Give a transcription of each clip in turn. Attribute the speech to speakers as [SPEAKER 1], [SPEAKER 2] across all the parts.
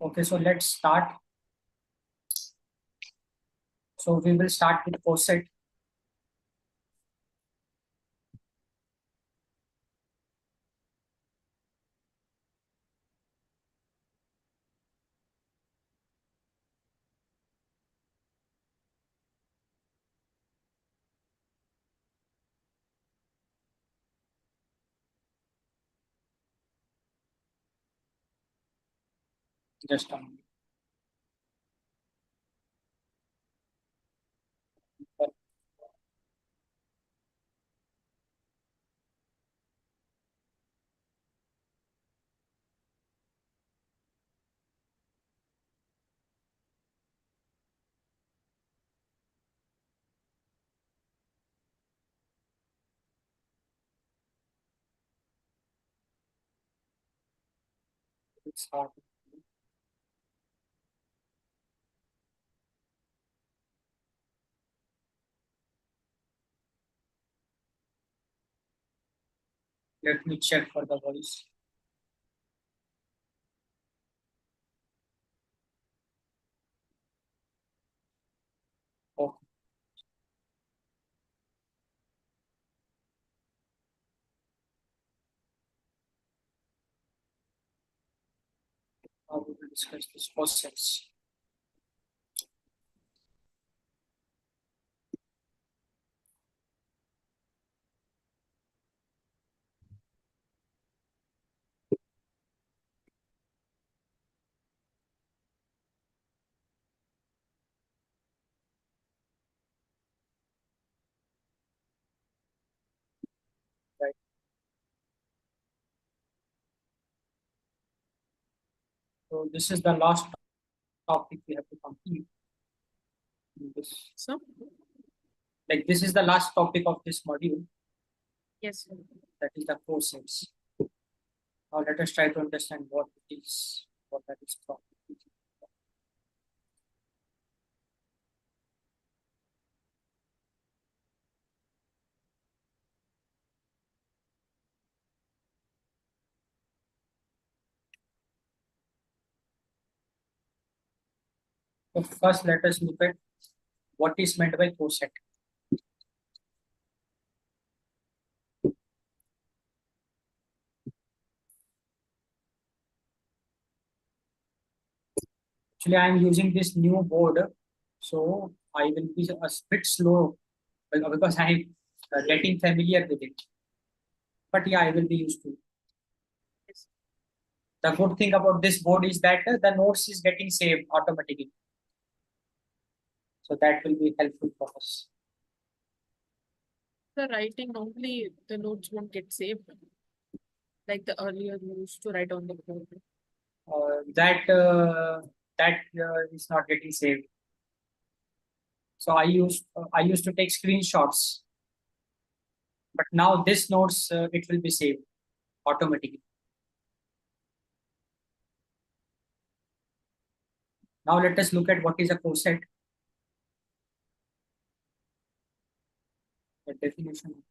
[SPEAKER 1] Okay, so let's start. So we will start with coset. Just a minute. Let's start. Let me check for the voice. Okay. Now we will discuss this cosets. Right. So this is the last topic we have to complete. This,
[SPEAKER 2] So,
[SPEAKER 1] like this is the last topic of this module.
[SPEAKER 2] yes, sir.
[SPEAKER 1] That is the cosets. Now let us try to understand what it is, what that is from. So first, let us look at what is meant by coset. Actually, I am using this new board, so I will be a bit slow because I am getting familiar with it. But yeah, I will be used to it.
[SPEAKER 2] Yes.
[SPEAKER 1] The good thing about this board is that the notes is getting saved automatically. So that will be helpful for us.
[SPEAKER 2] The writing normally the notes won't get saved like the earlier you used to write on the board.
[SPEAKER 1] That is not getting saved. So I used to take screenshots, but now this notes it will be saved automatically. Now let us look at what is a coset. The definition.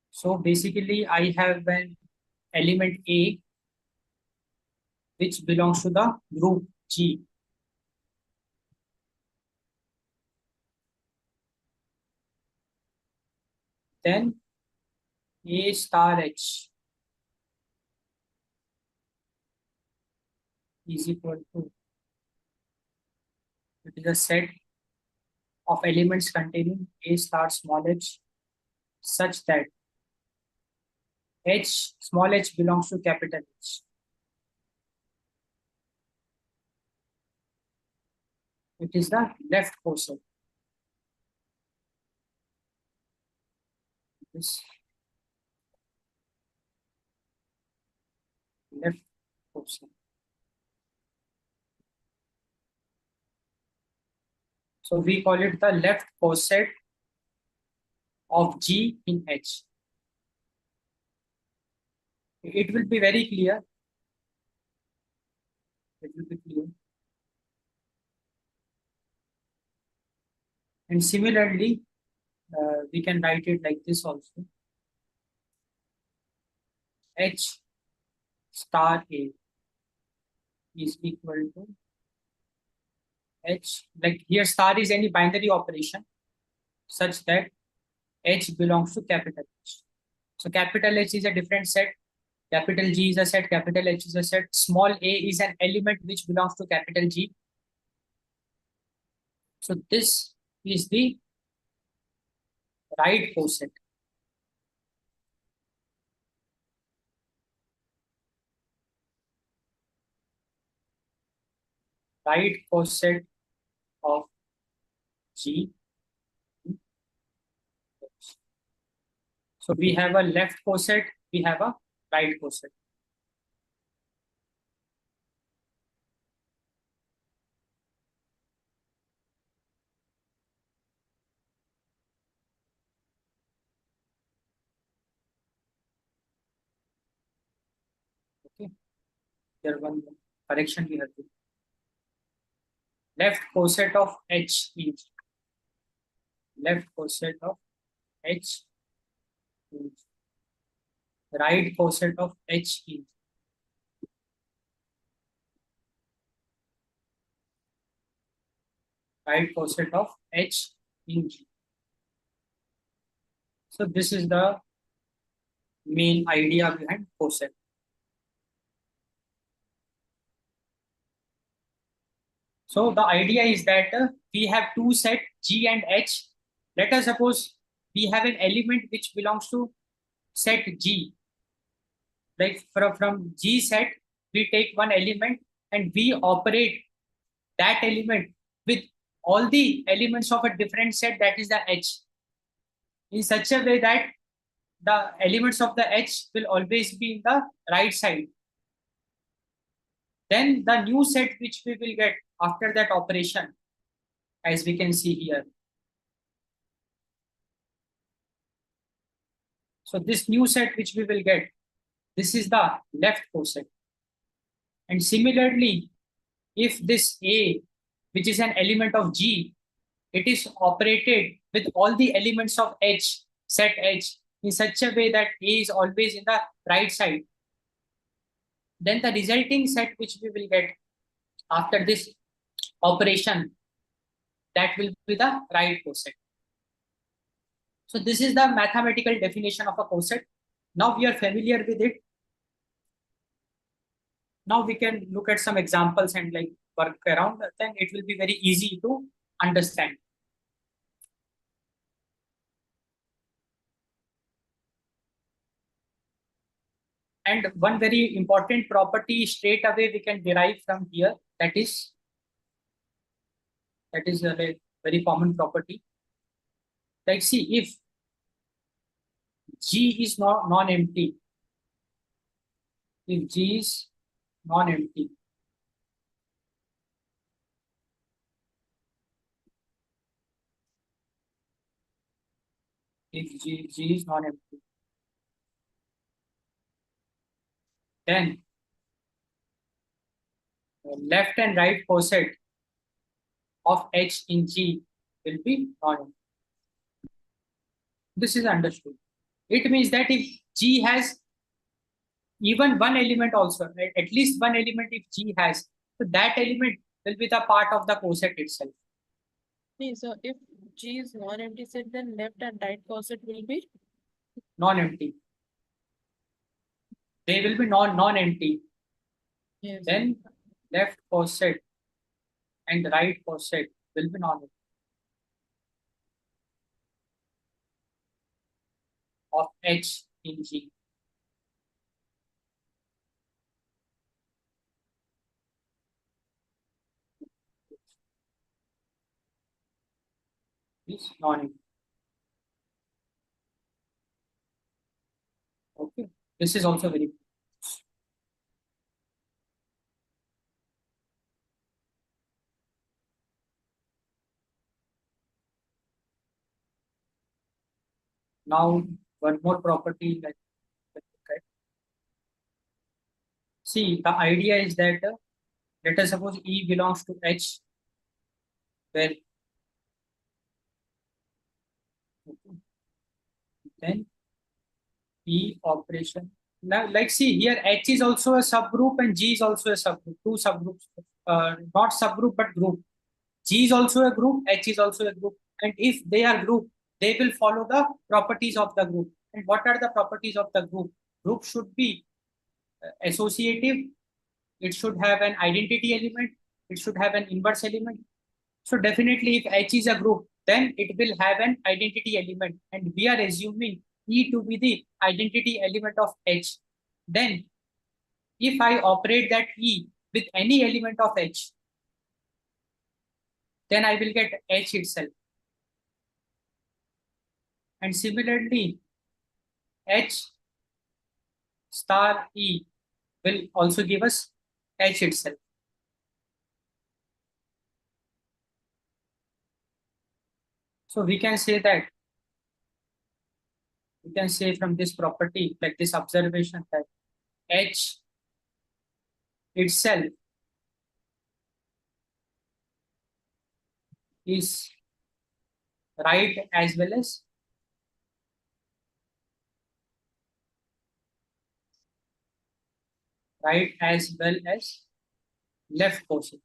[SPEAKER 1] So basically, I have an element A which belongs to the group G. Then A star H is equal to, it is a set of elements containing A star small h such that H small h belongs to capital H. It is the left coset. This left coset. So we call it the left coset of G in H. It will be very clear. It will be clear. And similarly, we can write it like this also. H star A is equal to H, like here star is any binary operation such that H belongs to capital H. So capital H is a different set, capital G is a set, capital H is a set, small a is an element which belongs to capital G. So this is the right coset. Right coset of G. So we have a left coset, we have a right coset. Okay. Here one correction we have to. Left coset of H is left coset of H is right coset of H is right coset of H in G. So this is the main idea behind coset. So the idea is that we have two set G and H. Let us suppose we have an element which belongs to set G. Like from G set, we take one element and we operate that element with all the elements of a different set, that is the H, in such a way that the elements of the H will always be in the right side. Then the new set which we will get after that operation, as we can see here. So this new set which we will get, this is the left coset. And similarly, if this A, which is an element of G, it is operated with all the elements of H, set H, in such a way that A is always in the right side, then the resulting set which we will get after this operation, that will be the right coset. So this is the mathematical definition of a coset. Now we are familiar with it. Now we can look at some examples and like work around, then it will be very easy to understand. And one very important property straight away we can derive from here, that is a very common property. Like see, if G is not non-empty, if G is non-empty, if G is non-empty, then the left and right coset of H in G will be non-empty. This is understood. It means that if G has even one element also, right? At least one element if G has, so that element will be the part of the coset itself.
[SPEAKER 2] Okay, so if G is non-empty set, then left and right coset will be
[SPEAKER 1] non-empty. They will be non-empty.
[SPEAKER 2] yes.
[SPEAKER 1] Then left coset and right coset will be non-empty of H in G. Is non-empty. Okay. This is also very. Now one more property that okay. See, the idea is that let us suppose E belongs to H, where then E operation Now, like see here, H is also a subgroup and G is also a subgroup. Two subgroups, not subgroup but group. G is also a group, H is also a group. And if they are group, they will follow the properties of the group. And what are the properties of the group? Group should be associative. It should have an identity element. It should have an inverse element. So definitely if H is a group, then it will have an identity element. And we are assuming E to be the identity element of H. Then if I operate that E with any element of H, then I will get H itself. And similarly, H star E will also give us H itself. So we can say that, we can say from this property, like this observation, that H itself is right as well as left quotient.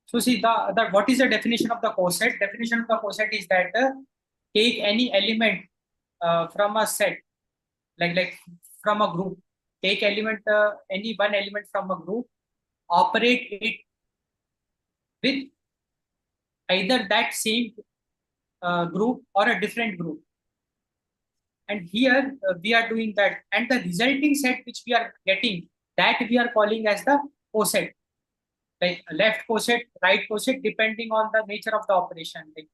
[SPEAKER 1] So see the what is the definition of the coset? Definition of the coset is that take any element from a set, like from a group. Take element any one element from a group, operate it with either that same group or a different group. And here we are doing that, and the resulting set which we are getting, that we are calling as the coset. Like left coset, right coset, depending on the nature of the operation. Like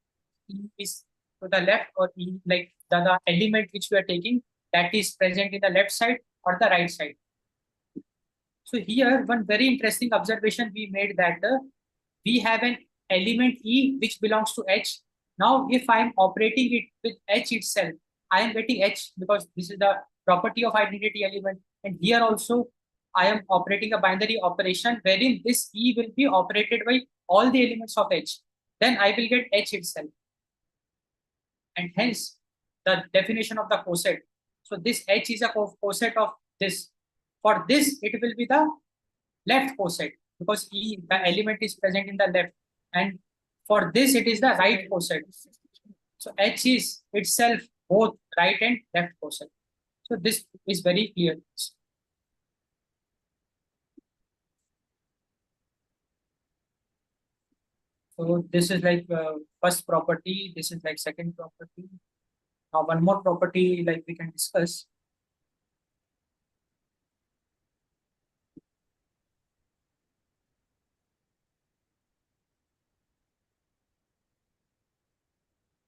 [SPEAKER 1] E is to the left, or E, like the element which we are taking, that is present in the left side or the right side. So here one very interesting observation we made, that we have an element E which belongs to H. Now if I am operating it with H itself, I am getting H because this is the property of identity element. And here also I am operating a binary operation wherein this E will be operated by all the elements of H. Then I will get H itself. And hence the definition of the coset. So this H is a coset of this. For this, it will be the left coset because E, the element is present in the left. And for this, it is the right coset. So H is itself both right and left coset. So this is very clear. So this is like first property. This is like second property. Now one more property like we can discuss.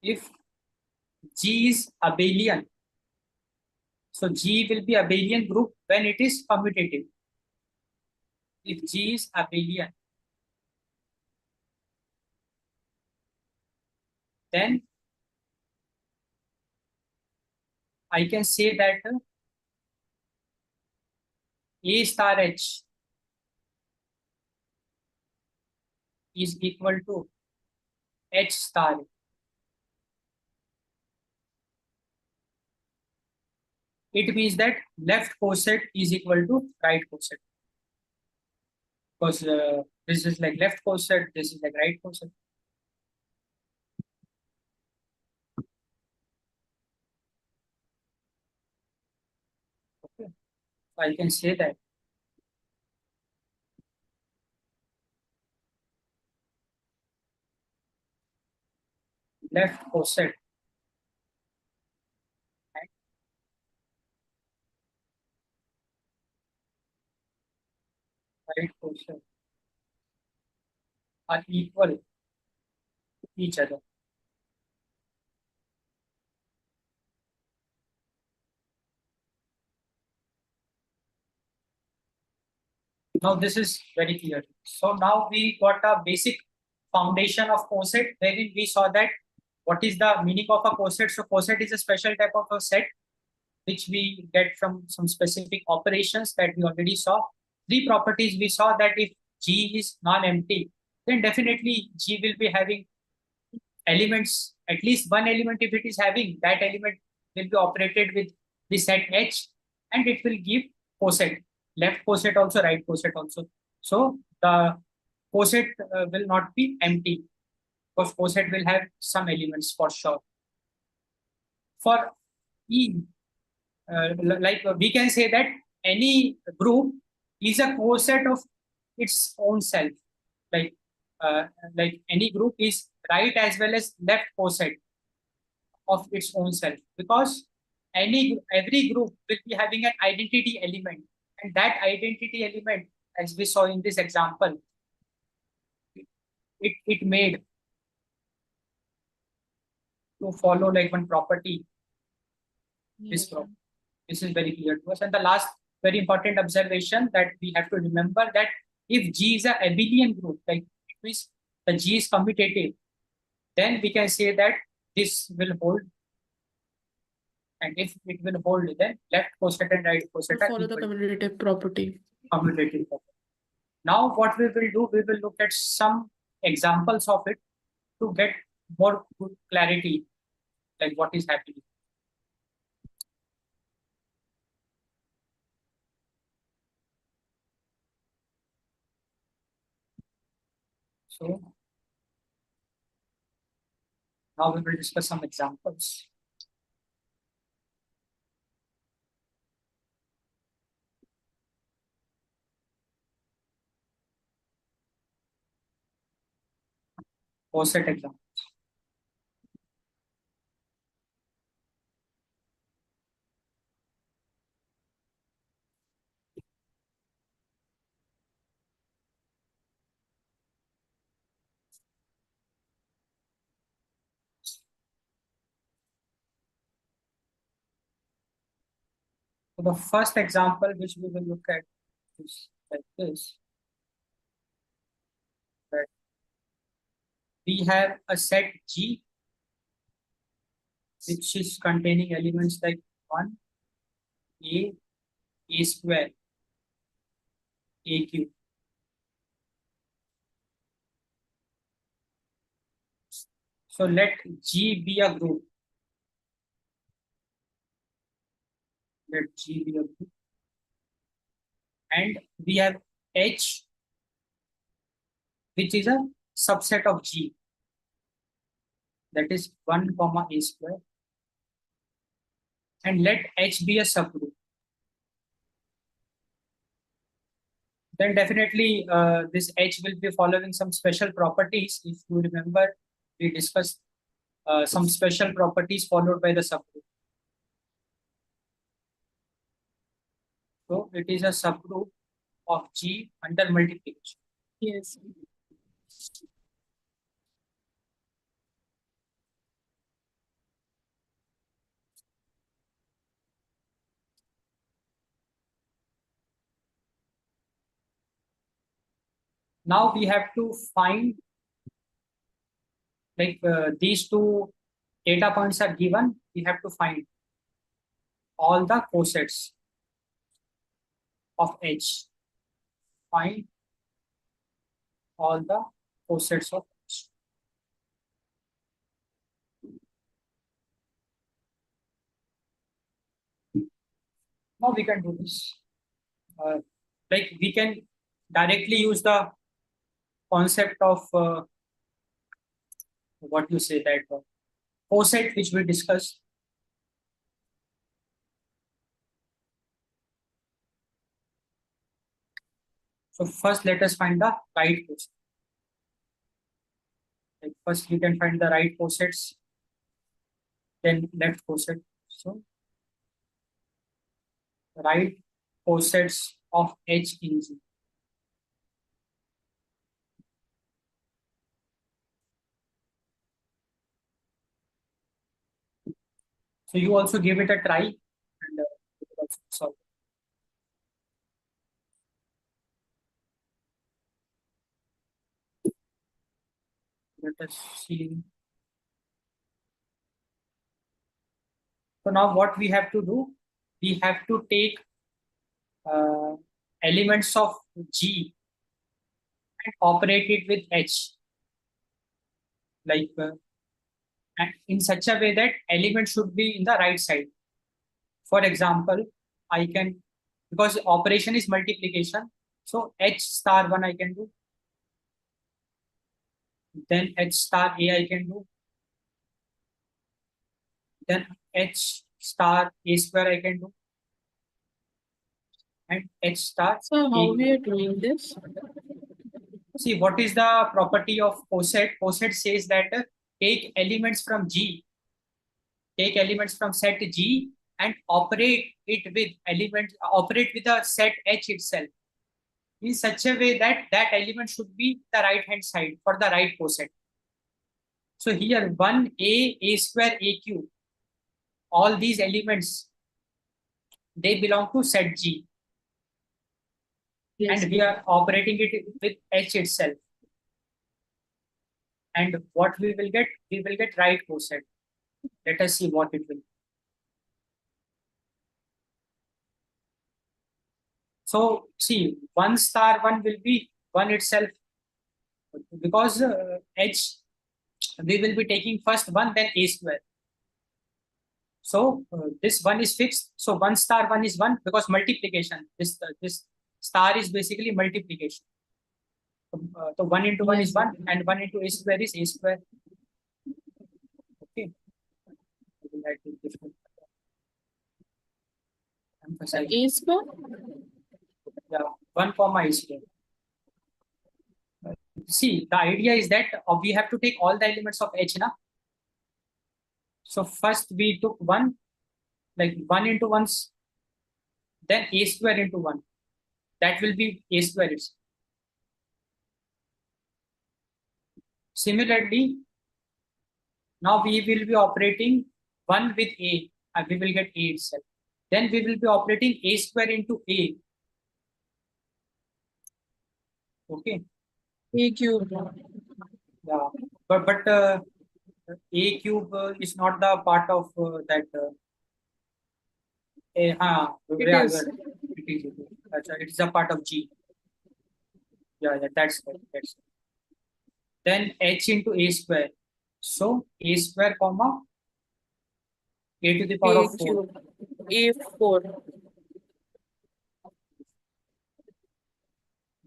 [SPEAKER 1] If G is abelian, so G will be abelian group when it is commutative. If G is abelian, then I can say that A star H is equal to H star. It means that left coset is equal to right coset. Because this is like left coset, this is like right coset. Okay. So I can say that left coset and right coset are equal to each other. Now this is very clear. So now we got a basic foundation of coset, wherein we saw that what is the meaning of a coset. So coset is a special type of a set which we get from some specific operations that we already saw. Three properties we saw, that if G is non-empty, then definitely G will be having elements at least one element, if it is having, that element will be operated with the set H, and it will give coset, left coset also, right coset also. So the coset will not be empty, because coset will have some elements for sure. For E, we can say that any group is a coset of its own self. Like uh, like any group is right as well as left coset of its own self, because every group will be having an identity element, and that identity element, as we saw in this example, it made to follow like one property. This
[SPEAKER 2] Yeah.
[SPEAKER 1] this is very clear to us. And the last very important observation that we have to remember, that if G is a abelian group, like it means the G is commutative, then we can say that this will hold. And if it will hold, then left coset and right coset are
[SPEAKER 2] Follow the
[SPEAKER 1] equal to
[SPEAKER 2] commutative property.
[SPEAKER 1] commutative property. Now what we will do, we will look at some examples of it to get more good clarity, like what is happening. So now we will discuss some examples. Coset example. So the first example which we will look at is like this, that we have a set G which is containing elements like 1, A square, A cube. So let G be a group. Let G be a group. And we have H, which is a subset of G. That is 1 comma A square. And let H be a subgroup. Then definitely this H will be following some special properties. If you remember, we discussed some special properties followed by the subgroup. So it is a subgroup of G under multiplication.
[SPEAKER 2] Yes.
[SPEAKER 1] Now we have to find, like these two data points are given, we have to find all the cosets of H. Find all the cosets of H. Now we can do this. Like we can directly use the concept of what you say, that coset which we discussed. So first let us find the right coset. Like first we can find the right cosets, then left coset. So right cosets of H in G. So you also give it a try, and you will also solve. Let us see. So now what we have to do, we have to take uh, elements of G and operate it with H. Like and in such a way that element should be in the right side. For example, I can, because operation is multiplication, so H star 1 I can do, then H star A I can do, then H star A square I can do, and H star
[SPEAKER 2] So how
[SPEAKER 1] A.
[SPEAKER 2] we are doing this?
[SPEAKER 1] See, what is the property of poset? Poset says that take elements from G, take elements from set G and operate it with elements, operate with a set H itself in such a way that that element should be the right hand side for the right poset. So here 1A, A square, A cube, all these elements, they belong to set G.
[SPEAKER 2] Yes.
[SPEAKER 1] And we are operating it with H itself. And what we will get right poset. Let us see what it will be. So see, 1 star 1 will be 1 itself, because H, we will be taking first 1, then A square. So this 1 is fixed. So 1 star 1 is 1 because multiplication. This star is basically multiplication. So 1 into 1 is 1 and 1 into A square is A square. Okay. I will write it this way. Emphasize.
[SPEAKER 2] A square?
[SPEAKER 1] Yeah, 1 comma A square. See, the idea is that we have to take all the elements of H now. So first we took 1, like 1 into 1, then A square into 1. That will be A square itself. Similarly, now we will be operating 1 with A, and we will get A itself. Then we will be operating A square into A. Okay.
[SPEAKER 2] A cube.
[SPEAKER 1] Yeah, but A cube is not the part of that.
[SPEAKER 2] It
[SPEAKER 1] Yeah,
[SPEAKER 2] is.
[SPEAKER 1] it is. That's right. It is a part of G. Yeah, that's right. That's right. Then H into A square. So A square comma A to the power
[SPEAKER 2] A
[SPEAKER 1] of 4.
[SPEAKER 2] cube. A4.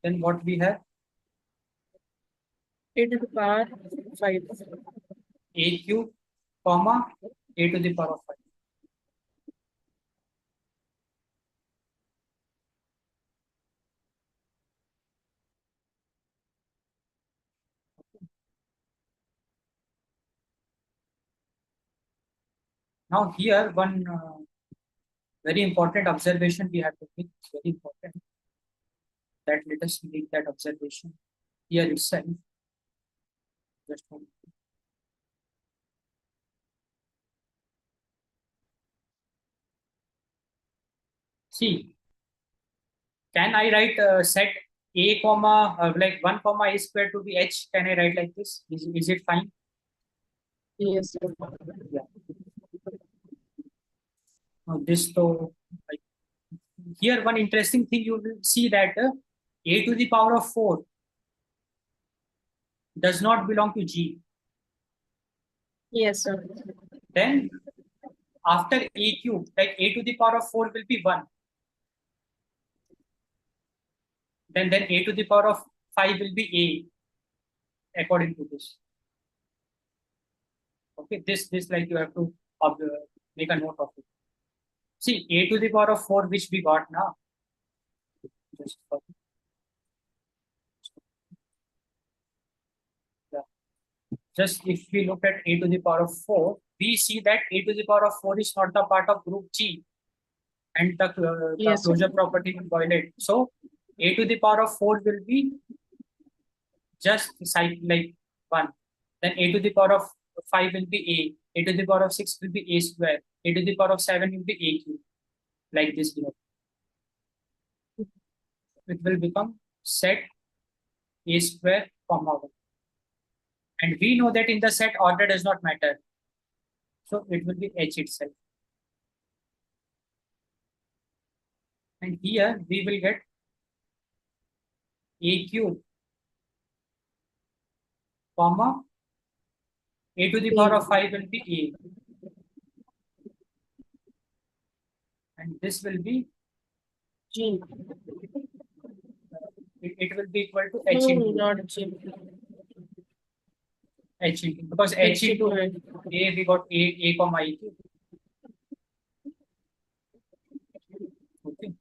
[SPEAKER 1] Then what we have?
[SPEAKER 2] A to the power 5.
[SPEAKER 1] A cube comma A to the power of 5. Now here one very important observation we have to make. It's very important that let us make that observation here itself. Just one. See, can I write set A comma like 1 comma A square to be H? Can I write like this? Is it fine?
[SPEAKER 2] Yes.
[SPEAKER 1] Yeah. Now this so like, here one interesting thing you will see that A to the power of 4 does not belong to G.
[SPEAKER 2] Yes, sir.
[SPEAKER 1] Then after A cube, like A to the power of 4 will be 1. Then A to the power of 5 will be A according to this. Okay, this like you have to make a note of it. See, A to the power of 4 which we got now. Just yeah. Just if we look at A to the power of 4, we see that A to the power of 4 is not the part of group G, and the
[SPEAKER 2] Yes.
[SPEAKER 1] closure property will violate. So A to the power of 4 will be just like 1. Then A to the power of 5 will be A. A to the power of 6 will be A square. A to the power of 7 will be A cube. Like this below. It will become set A square comma 1. And we know that in the set order does not matter. So it will be H itself. And here we will get A cube comma A to the power of 5 will be A. And this will be,
[SPEAKER 2] G.
[SPEAKER 1] it will be equal to H
[SPEAKER 2] No,
[SPEAKER 1] into
[SPEAKER 2] not G.
[SPEAKER 1] H into, because H into A, we got A comma E cube. Okay.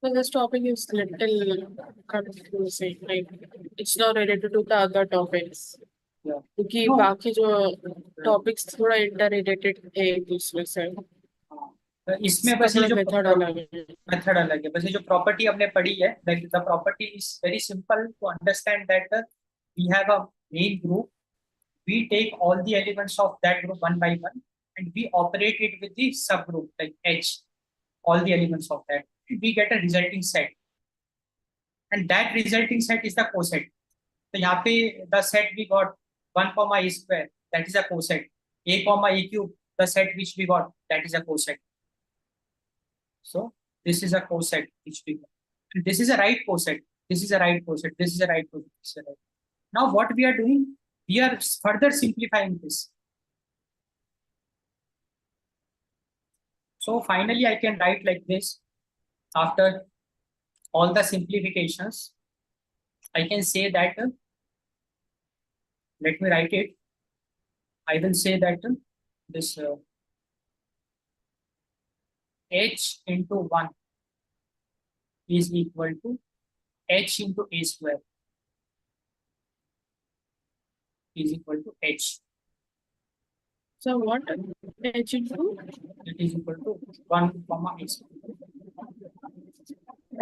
[SPEAKER 2] So this topic is little confusing. Like it's not related to the other topics.
[SPEAKER 1] Yeah.
[SPEAKER 2] क्योंकि
[SPEAKER 1] No.
[SPEAKER 2] बाकी जो topics थोड़ा interrelated है एक दूसरे से.
[SPEAKER 1] इसमें बस ये जो
[SPEAKER 2] मेथड अलग है.
[SPEAKER 1] मेथड अलग है, बस ये जो प्रॉपर्टी हमने पढ़ी है, like the property is very simple to understand that we have a main group, we take all the elements of that group one by one and we operate it with the subgroup like H, all the elements of that, we get a resulting set and that resulting set is the coset. तो यहाँ पे the set we got 1 comma a square, that is a coset. A comma a cube, the set which we got, that is a coset. So this is a coset which we got. And this is a right coset. This is a right coset. This is a right coset. This is a right. Now what we are doing? We are further simplifying this. So finally I can write like this. After all the simplifications, I can say that, let me write it. I will say that this H into 1 is equal to H into A square is equal to H.
[SPEAKER 2] So what H into?
[SPEAKER 1] It is equal to 1 comma A square.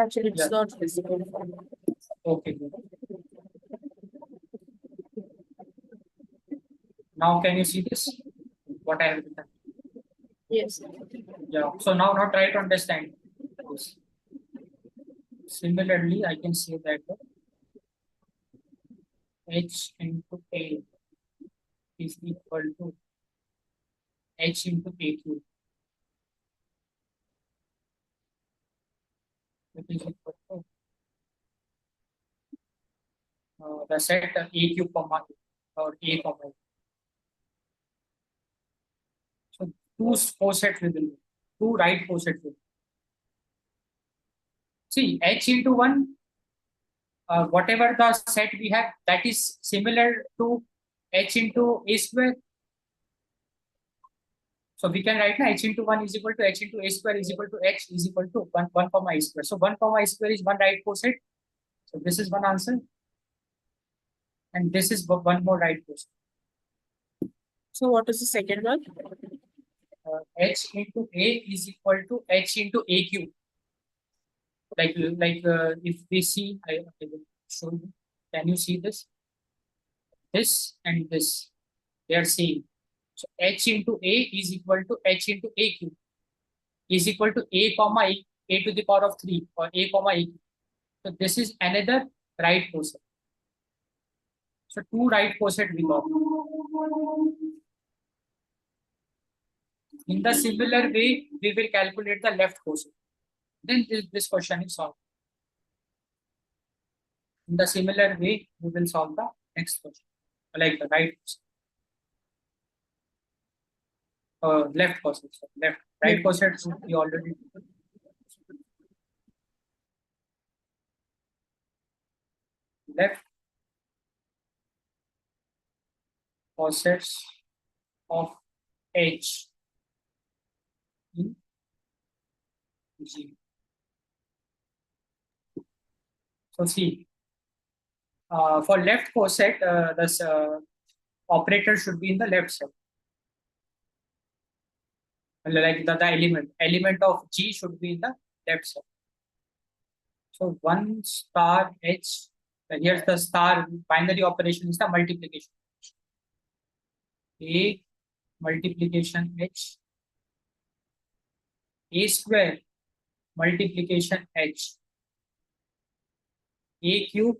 [SPEAKER 2] Actually, it's not visible.
[SPEAKER 1] Okay. Good. Now can you see this? What I have written?
[SPEAKER 2] Yes.
[SPEAKER 1] Yeah. So now try to understand this. Similarly, I can say that H into A is equal to H into A cube. It is equal to the set A cube comma or A comma. So two cosets will be, two right cosets will be. See, H into 1, whatever the set we have, that is similar to H into A square. So we can write H into 1 is equal to H into A square is equal to H is equal to 1 comma A square. So 1 comma A square is one right coset. So this is one answer. And this is one more right coset.
[SPEAKER 2] So what is the second one?
[SPEAKER 1] H into A is equal to H into A cube. Like if we see, I will show you. Can you see this? This and this, they are same. So H into A is equal to H into A cube is equal to A comma A to the power of 3 or A comma A. So this is another right coset. So two right coset we got. In the similar way, we will calculate the left coset. Then this question is solved. In the similar way, we will solve the next question, like the right coset. Left coset. So left, right coset we already did. Left cosets of H in G. So see, for left coset, this operator should be in the left side. Like the element of G should be in the left side. So 1 star H, here's the star binary operation is the multiplication. A multiplication H, A square multiplication H, A cube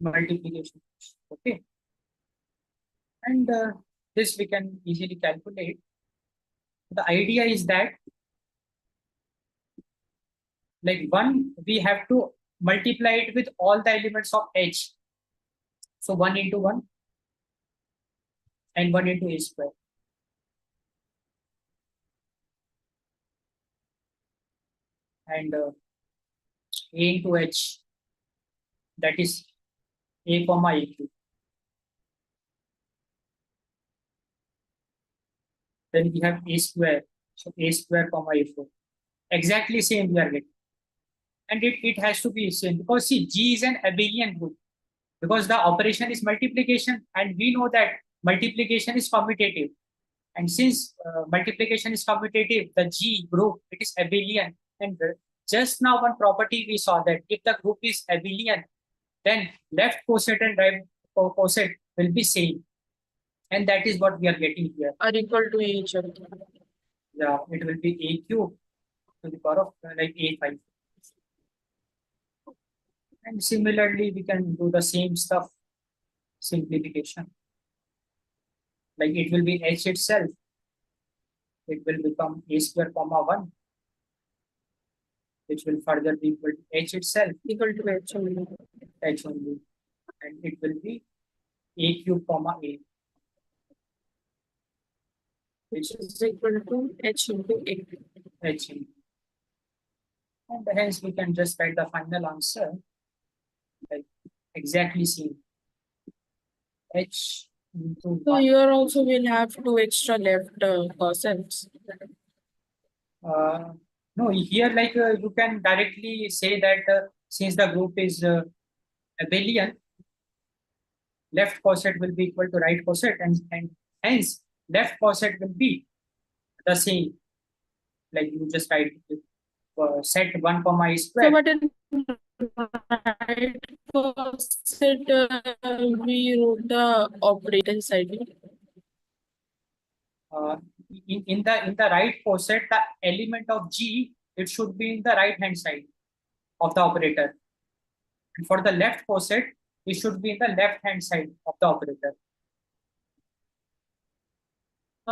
[SPEAKER 1] multiplication H. Okay. And this we can easily calculate. The idea is that like 1, we have to multiply it with all the elements of H. So 1 into 1. and 1 into A square. And A into H, that is A comma A cube. Then we have A square, so A square comma A4. Exactly same we are getting. And it has to be same because see, G is an abelian group because the operation is multiplication, and we know that multiplication is commutative. And since multiplication is commutative, the G group, it is abelian. And just now one property we saw that if the group is abelian, then left coset and right coset will be same. And that is what we are getting here.
[SPEAKER 2] Are equal to each other.
[SPEAKER 1] Yeah, it will be A cube to the power of like A5. And similarly, we can do the same stuff, simplification. Like it will be H itself. It will become A square comma 1, which will further be equal to H itself,
[SPEAKER 2] Equal to H only.
[SPEAKER 1] H only. And it will be A cube comma A,
[SPEAKER 2] Which is equal to H into A.
[SPEAKER 1] H into. And hence we can just write the final answer like exactly same. H into
[SPEAKER 2] So
[SPEAKER 1] 1.
[SPEAKER 2] here also we'll have two extra left cosets.
[SPEAKER 1] No, here like you can directly say that since the group is abelian, left coset will be equal to right coset, and hence left coset will be the same. Like you just write set 1 comma A square.
[SPEAKER 2] So but in right coset we wrote the operator side.
[SPEAKER 1] In the right coset, the element of G, it should be in the right hand side of the operator. And for the left coset, it should be in the left hand side of the operator.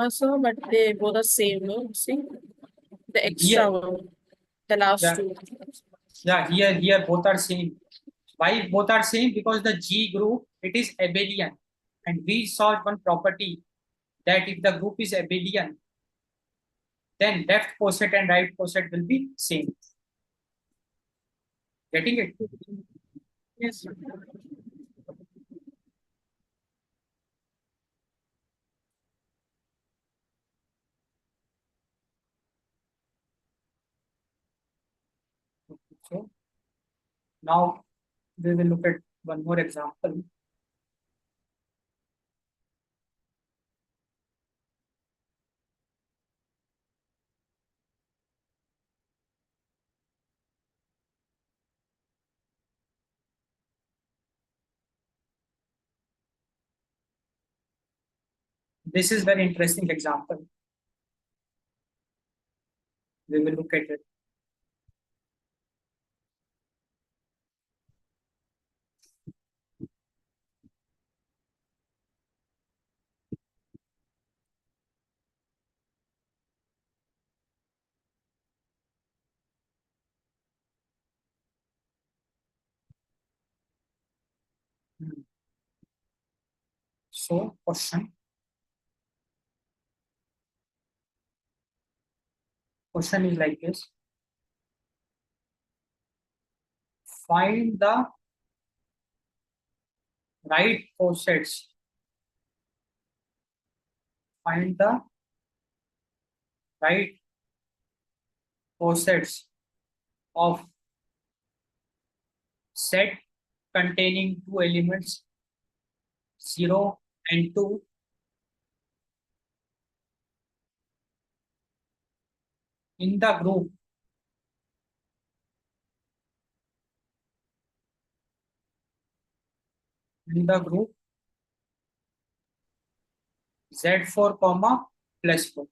[SPEAKER 2] So but they both are same, no? See the extra one, the last
[SPEAKER 1] Yeah.
[SPEAKER 2] two.
[SPEAKER 1] Yeah, here both are same. Why both are same? Because the G group, it is abelian. And we saw one property that if the group is abelian, then left coset and right coset will be same. Getting it?
[SPEAKER 2] Yes.
[SPEAKER 1] So now we will look at one more example. This is very interesting example. We will look at it. So question is like this. Find the right cosets. Find the right cosets of set containing two elements 0 and 2 in the group Z4 comma plus 4.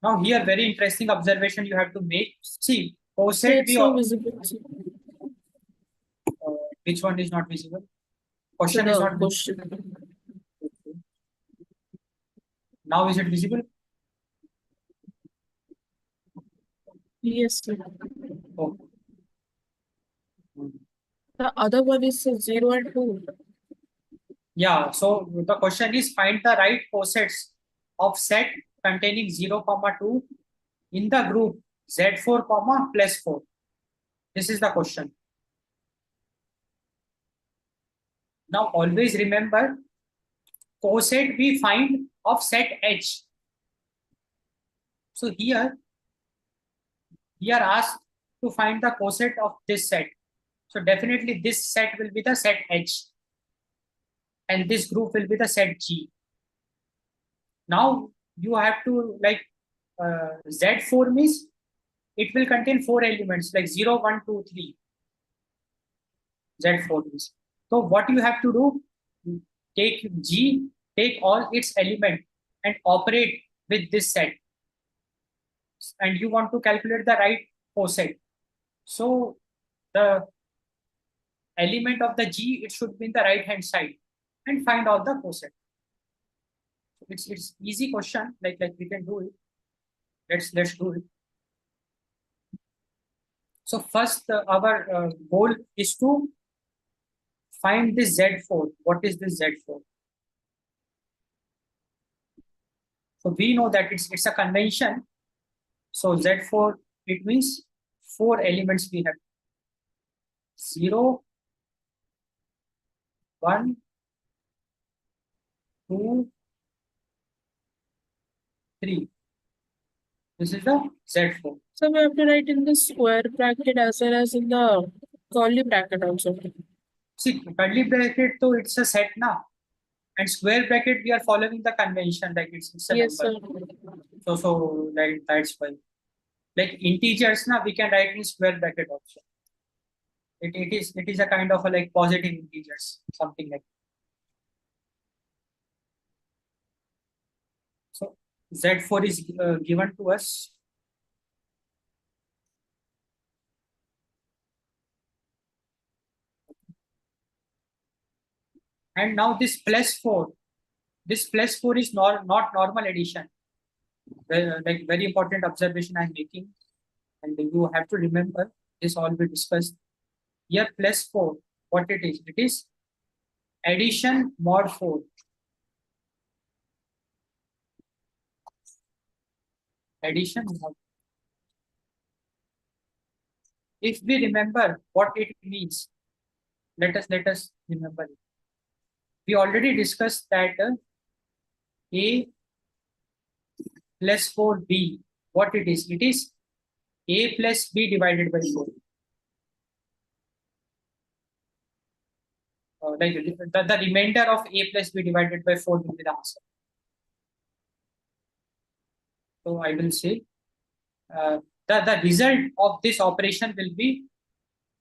[SPEAKER 1] Now here very interesting observation you have to make. See, coset
[SPEAKER 2] It's so visible.
[SPEAKER 1] which one is not visible? Question is not visible. Now is it visible?
[SPEAKER 2] Yes.
[SPEAKER 1] Oh.
[SPEAKER 2] The other one is 0 and 2.
[SPEAKER 1] Yeah, so the question is find the right cosets of set containing 0, 2 in the group Z4, plus 4. This is the question. Now always remember coset we find of set H. So here we are asked to find the coset of this set. So definitely this set will be the set H and this group will be the set G. Now you have to like Z4 means it will contain 4 elements like 0, 1, 2, 3. Z4 means. So what you have to do, take G, take all its element and operate with this set. And you want to calculate the right coset. So the element of the G, it should be in the right hand side and find all the coset. It's easy question, like we can do it. Let's do it. So first our goal is to find this Z4. What is this Z4? So we know that it's a convention. So Z4, it means 4 elements we have. 0, 1, 2, 3. This is the Z4.
[SPEAKER 2] So we have to write in the square bracket as well as in the curly bracket also.
[SPEAKER 1] See, curly bracket, so it's a set now. And square bracket, we are following the convention, like it's a
[SPEAKER 2] Yes,
[SPEAKER 1] number.
[SPEAKER 2] sir.
[SPEAKER 1] So like that's why. Like integers, now we can write in square bracket also. It is a kind of a like positive integers, something like. So Z4 is given to us. And now this plus 4 is not normal addition. Like very important observation I'm making, and you have to remember this all we discussed. Here plus 4, what it is? It is addition mod 4. Addition mod. If we remember what it means, let us remember it. We already discussed that A plus 4B, what it is? It is A plus B divided by 4. Like the remainder of A plus B divided by 4 will be the answer. So I will say the result of this operation will be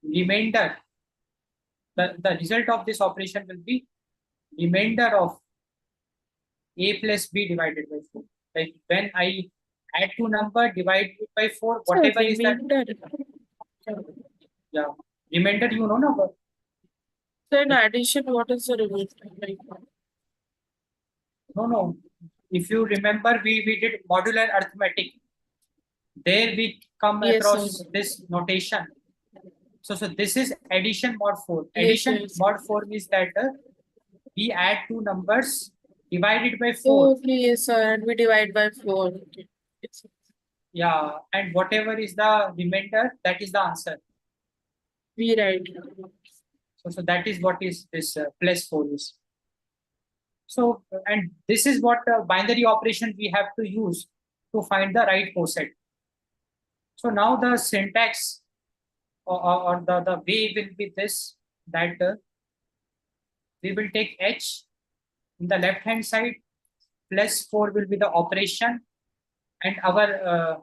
[SPEAKER 1] remainder. The result of this operation will be remainder of A plus B divided by 4. Like when I add two number divided by 4, whatever is that. Yeah. Remainder, you know number.
[SPEAKER 2] So in addition, what is the remainder?
[SPEAKER 1] No. If you remember, we did modular arithmetic. There we come
[SPEAKER 2] Yes,
[SPEAKER 1] across
[SPEAKER 2] sir.
[SPEAKER 1] this notation. So this is addition mod 4.
[SPEAKER 2] Yes,
[SPEAKER 1] Addition
[SPEAKER 2] yes.
[SPEAKER 1] mod 4 means that we add two numbers divided by 4.
[SPEAKER 2] Okay, yes, sir. And we divide by 4. Okay. Yes.
[SPEAKER 1] Yeah, and whatever is the remainder, that is the answer.
[SPEAKER 2] We write.
[SPEAKER 1] So that is what is this plus 4 is. So, and this is what binary operation we have to use to find the right coset. So now the syntax or the way will be this, that we will take H in the left hand side, plus 4 will be the operation, and our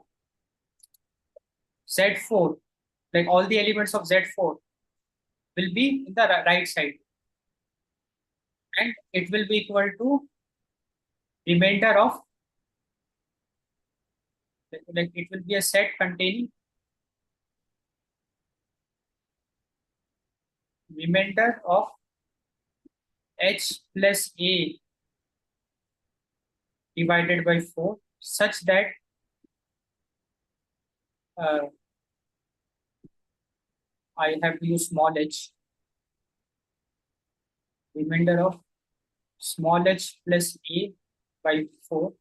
[SPEAKER 1] Z4, like all the elements of Z4 will be in the right side. And it will be equal to remainder of, like it will be a set containing remainder of H plus A divided by 4 such that I have to use small h, remainder of small h plus a by 4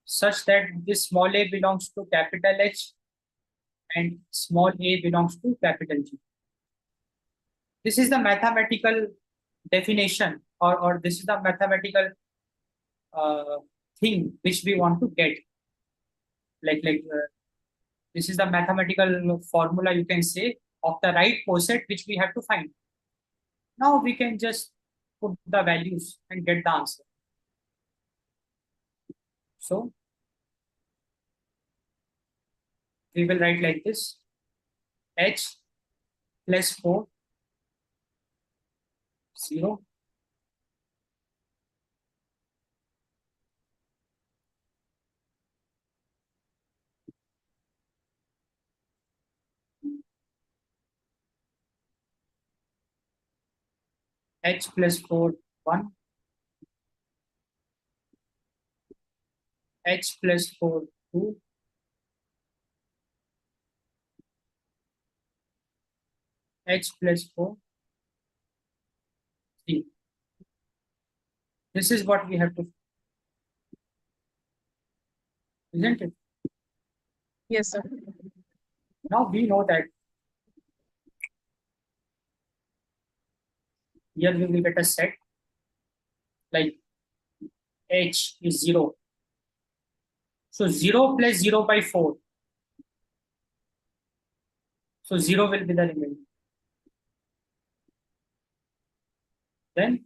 [SPEAKER 1] such that this small a belongs to capital H and small a belongs to capital G. This is the mathematical definition, or this is the mathematical uh, thing which we want to get. This is the mathematical formula, you can say, of the right coset which we have to find. Now we can just put the values and get the answer. So we will write like this: h plus 4, 0, h plus 4, 1, h plus 4, 2, h plus 4, 3. This is what we have to, isn't it?
[SPEAKER 2] Yes, sir.
[SPEAKER 1] Now we know that here we will get a set like h is 0. So 0 plus 0 by 4. So 0 will be the remainder. Then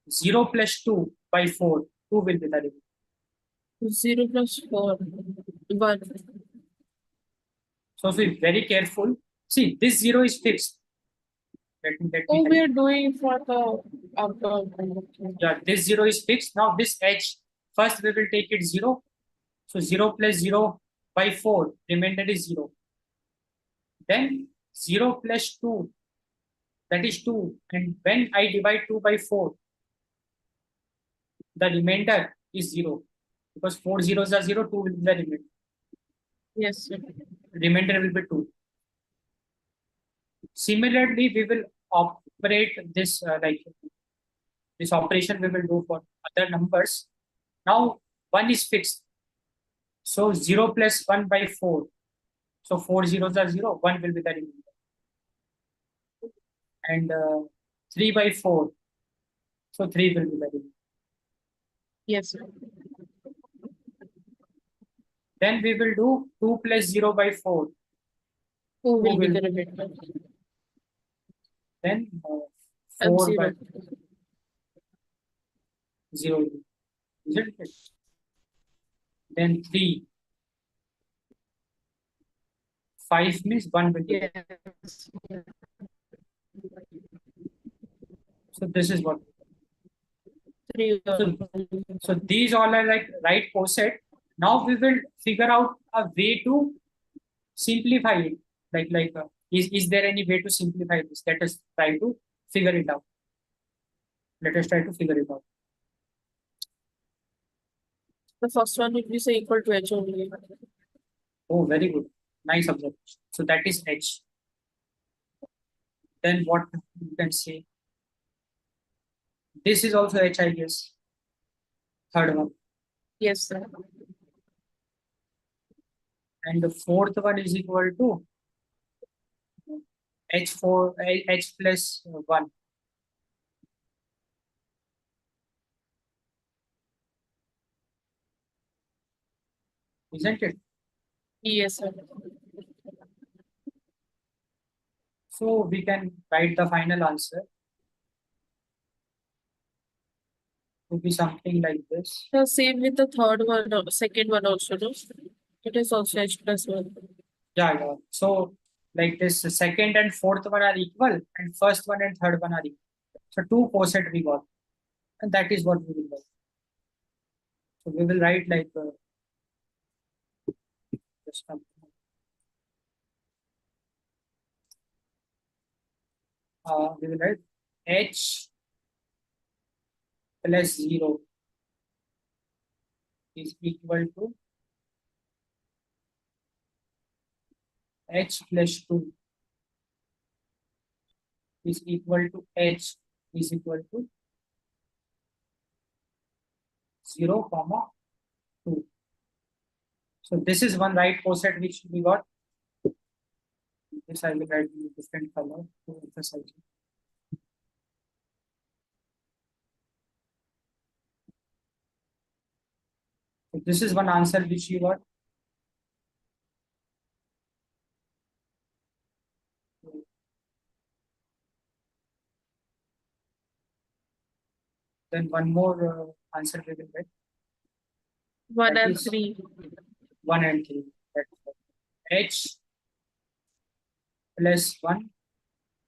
[SPEAKER 1] 0 plus 2 by 4. 2 will be the remainder.
[SPEAKER 2] 0 plus 4, 1.
[SPEAKER 1] So be very careful. See, this 0 is fixed. Let me
[SPEAKER 2] Oh, we
[SPEAKER 1] help.
[SPEAKER 2] are doing for the
[SPEAKER 1] Yeah, this 0 is fixed. Now this h, first we will take it 0. So 0 plus 0 by 4, remainder is 0. Then 0 plus 2, that is 2. And when I divide 2 by 4, the remainder is 0. Because 4 zeros are 0, 2 will be the remainder.
[SPEAKER 2] Yes, sir.
[SPEAKER 1] Remainder will be 2. Similarly, we will operate this this operation we will do for other numbers. Now 1 is fixed. So 0 plus 1 by 4. So 4 zeros are 0, 1 will be the remainder. And 3 by 4. So 3 will be the remainder.
[SPEAKER 2] Yes, sir.
[SPEAKER 1] Then we will do 2 plus 0 by 4.
[SPEAKER 2] 2 will be
[SPEAKER 1] will-
[SPEAKER 2] the remainder.
[SPEAKER 1] Then
[SPEAKER 2] And
[SPEAKER 1] 4 by
[SPEAKER 2] 0.
[SPEAKER 1] 0. Isn't it? Then 3. 5 means 1 will be.
[SPEAKER 2] Yes.
[SPEAKER 1] So this is what.
[SPEAKER 2] 3.
[SPEAKER 1] So these all are like right coset. Now we will figure out a way to simplify it. Is there any way to simplify this? Let us try to figure it out. Let us try to figure it out.
[SPEAKER 2] The first one will be say equal to h only.
[SPEAKER 1] Oh, very good. Nice observation. So that is h. Then what you can say? This is also h, I guess. Third one.
[SPEAKER 2] Yes, sir.
[SPEAKER 1] And the fourth one is equal to h4, h plus 1. Isn't it?
[SPEAKER 2] Yes, sir.
[SPEAKER 1] So we can write the final answer to be something like this.
[SPEAKER 2] So same with the third one, second one also, no? It is also h plus 1.
[SPEAKER 1] Yeah. So like this, second and fourth one are equal, and first one and third one are equal. So 2 coset we got, and that is what we will write. So we will write like this. We will write h plus 0 is equal to h plus 2 is equal to h is equal to 0, comma 2. So this is one right coset which we got. This I will write in a different color to emphasize it. So this is one answer which you got. Then one more answer we will get.
[SPEAKER 2] 1
[SPEAKER 1] That
[SPEAKER 2] and
[SPEAKER 1] is
[SPEAKER 2] 3.
[SPEAKER 1] 1 and 3. That's h plus 1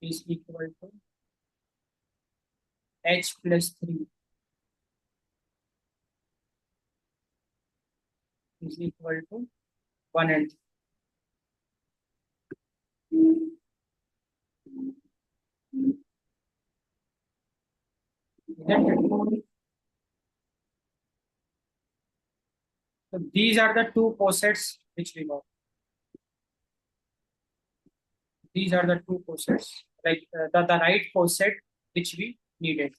[SPEAKER 1] is equal to h plus 3 is equal to 1 and 3. Isn't it? So these are the two cosets which we got. These are the two cosets, like the right coset which we needed.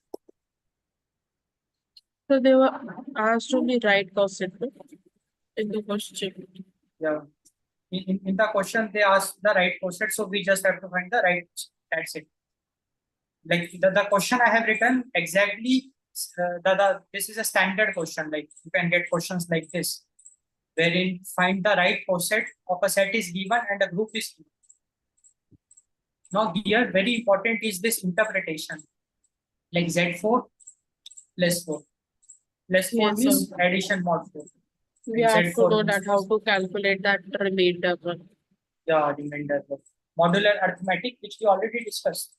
[SPEAKER 2] So they were asked to be right coset in the question.
[SPEAKER 1] Yeah. In the question, they asked the right coset, so we just have to find the right. That's it. Like the question I have written exactly. This is a standard question. Like you can get questions like this, wherein find the right coset of a set is given and a group is given. Now here, very important is this interpretation. Like Z4 plus 4. Plus 4
[SPEAKER 2] Yes,
[SPEAKER 1] means
[SPEAKER 2] sir.
[SPEAKER 1] addition mod 4.
[SPEAKER 2] We
[SPEAKER 1] And
[SPEAKER 2] have to
[SPEAKER 1] Z4
[SPEAKER 2] know
[SPEAKER 1] means
[SPEAKER 2] that how to calculate that remainder one.
[SPEAKER 1] yeah, remainder. Modular arithmetic, which we already discussed.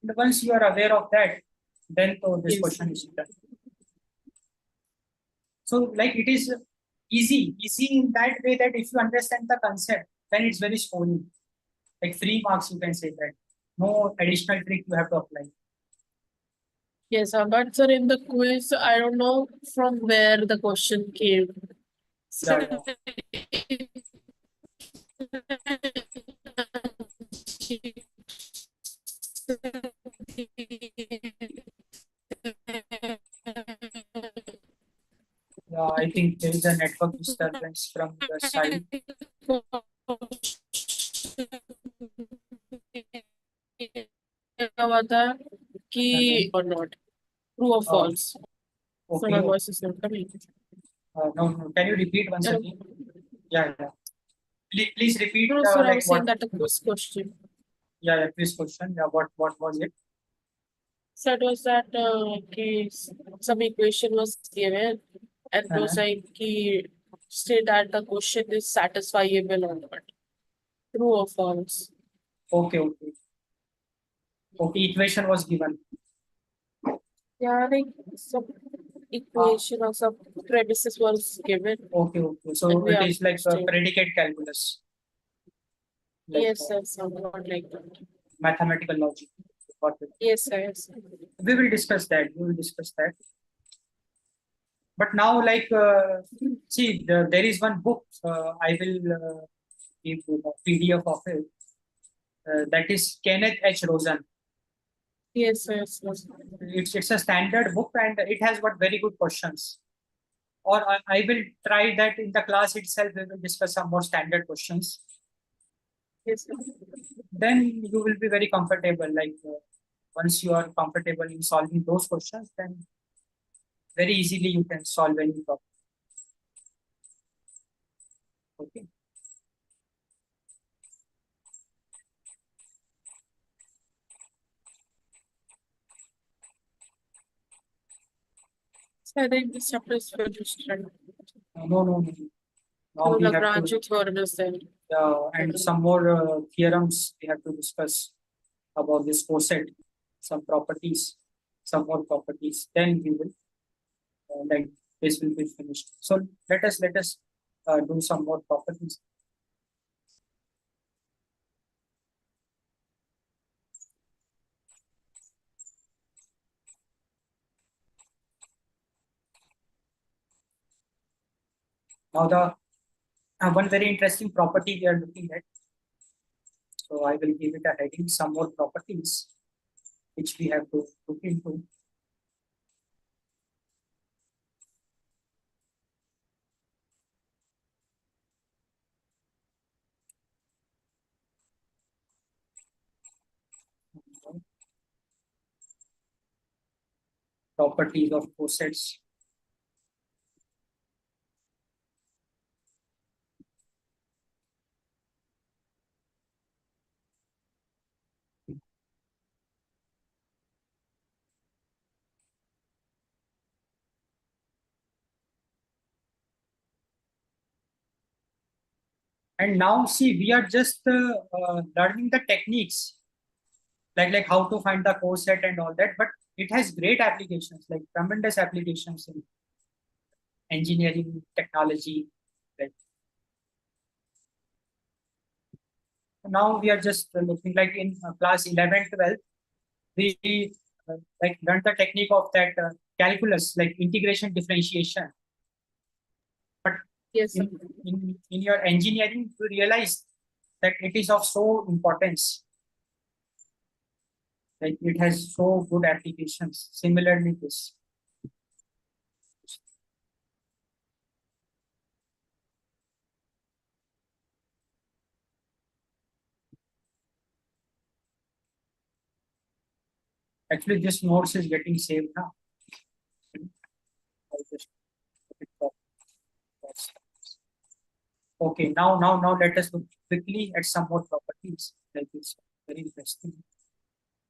[SPEAKER 1] And once you are aware of that, then this
[SPEAKER 2] Yes.
[SPEAKER 1] question is done. So, like it is easy in that way that if you understand the concept, then it's very schooling. Like 3 marks, you can say that. No additional trick you have to apply.
[SPEAKER 2] Yes, sir. But sir, in the quiz, I don't know from where the question came.
[SPEAKER 1] Yeah, yeah, I think there is a network disturbance from the side.
[SPEAKER 2] क्या हुआ था कि or not true or false. So
[SPEAKER 1] Okay.
[SPEAKER 2] my voice is not coming.
[SPEAKER 1] No. Can you repeat once
[SPEAKER 2] Hello.
[SPEAKER 1] again? Yeah. Please repeat.
[SPEAKER 2] No, sir, I
[SPEAKER 1] Like
[SPEAKER 2] was saying
[SPEAKER 1] what?
[SPEAKER 2] that the quiz question.
[SPEAKER 1] Yeah. Please question. Yeah. What was it?
[SPEAKER 2] So it was that some equation was given and it was like say that the question is satisfiable or not. True or false.
[SPEAKER 1] Okay. Equation was given.
[SPEAKER 2] Yeah, like some equation or some premises was given.
[SPEAKER 1] Okay. So
[SPEAKER 2] And we
[SPEAKER 1] it
[SPEAKER 2] have
[SPEAKER 1] is like
[SPEAKER 2] to
[SPEAKER 1] predicate calculus. Like,
[SPEAKER 2] yes, sir, somewhat like that.
[SPEAKER 1] mathematical logic.
[SPEAKER 2] Yes, sir, yes.
[SPEAKER 1] We will discuss that. But now, like, see, there is one book. I will give you a PDF of it. That is Kenneth H. Rosen.
[SPEAKER 2] Yes, yes.
[SPEAKER 1] It's a standard book and it has got very good questions. Or I will try that in the class itself. We will discuss some more standard questions.
[SPEAKER 2] Yes.
[SPEAKER 1] Then you will be very comfortable. Like once you are comfortable in solving those questions, then very easily you can solve any problem. Okay.
[SPEAKER 2] So I think this chapter is finished. Right?
[SPEAKER 1] No. Now
[SPEAKER 2] So
[SPEAKER 1] we have
[SPEAKER 2] Lagrange
[SPEAKER 1] to,
[SPEAKER 2] theorem is there.
[SPEAKER 1] and some more theorems we have to discuss about this coset, some properties, some more properties. Then we will like this will be finished. So let us do some more properties. Now the one very interesting property we are looking at. So I will give it a heading, some more properties which we have to look into. properties of cosets. And now see, we are just learning the techniques, like how to find the coset and all that. But it has great applications, like tremendous applications in engineering, technology. Like now we are just looking like in class 11, 12, we like learned the technique of that calculus, like integration differentiation. But
[SPEAKER 2] Yes, sir.
[SPEAKER 1] in your engineering, you realize that it is of so importance. Like it has so good applications. Similarly, this. Actually, this notes is getting saved now. I'll just put it up. Okay, now let us look quickly at some more properties. Like it's very interesting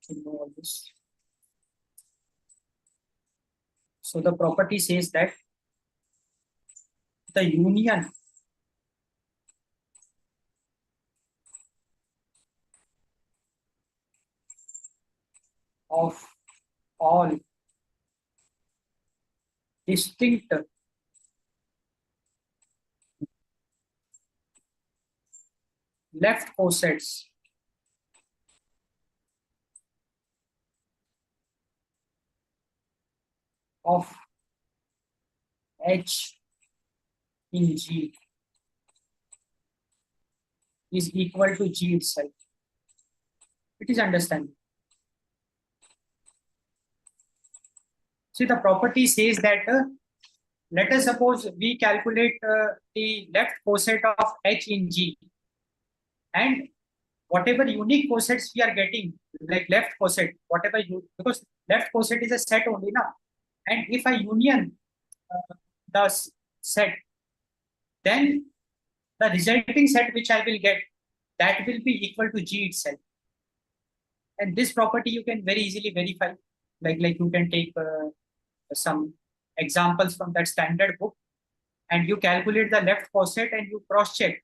[SPEAKER 1] to know all this. So the property says that the union of all distinct left cosets of H in G is equal to G itself. It is understandable. See, the property says that let us suppose we calculate the left coset of H in G, and whatever unique cosets we are getting, like left coset, whatever you, because left coset is a set only now. And if I union the set, then the resulting set which I will get, that will be equal to G itself. And this property you can very easily verify. Like you can take some examples from that standard book, and you calculate the left coset and you cross check,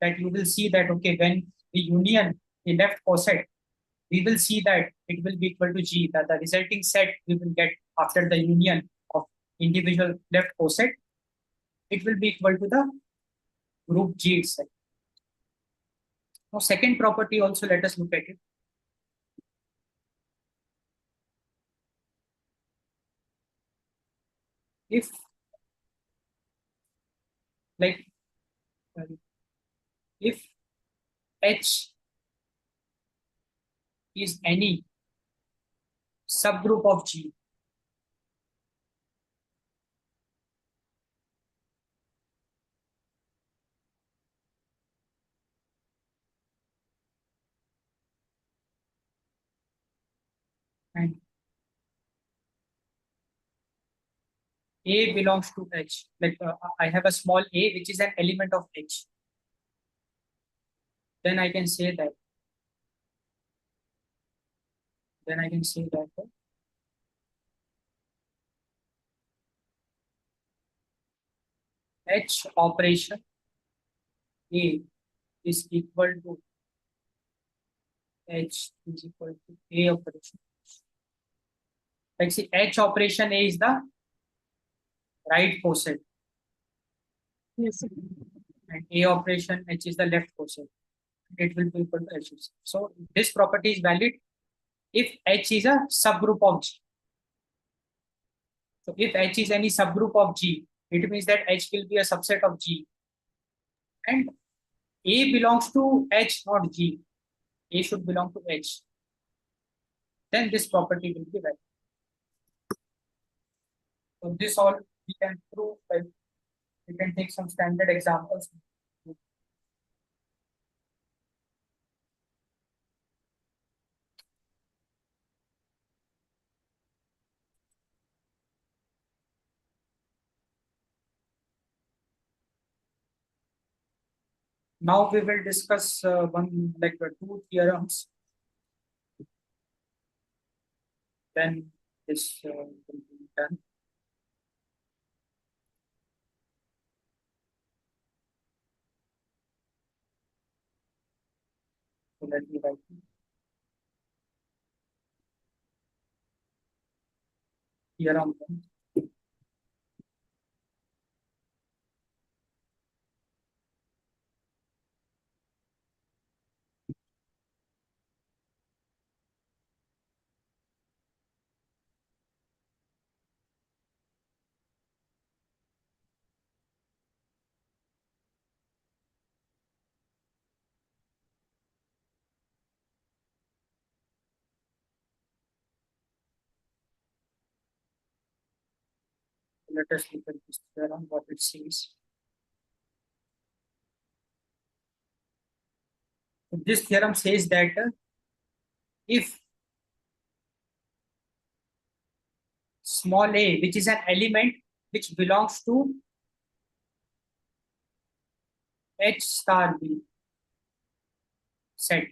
[SPEAKER 1] that you will see that okay, when we union the left coset, we will see that it will be equal to G, that the resulting set we will get after the union of individual left coset, it will be equal to the group G itself. Now, second property also, let us look at it. If like if H is any subgroup of G, and A belongs to H, like I have a small a which is an element of H, then I can say that H operation A is equal to H is equal to A operation. Like see, H operation A is the right coset,
[SPEAKER 2] Yes, sir.
[SPEAKER 1] and A operation H is the left coset. It will be equal to H. So this property is valid if H is a subgroup of G. So if H is any subgroup of G, it means that H will be a subset of G. And A belongs to H, not G. A should belong to H. Then this property will be valid. So this all we can prove. Like we can take some standard examples. Now we will discuss two theorems. Then this will be done. So let me write theorem one. Let us look at this theorem, what it says. This theorem says that if small a, which is an element which belongs to H star B set,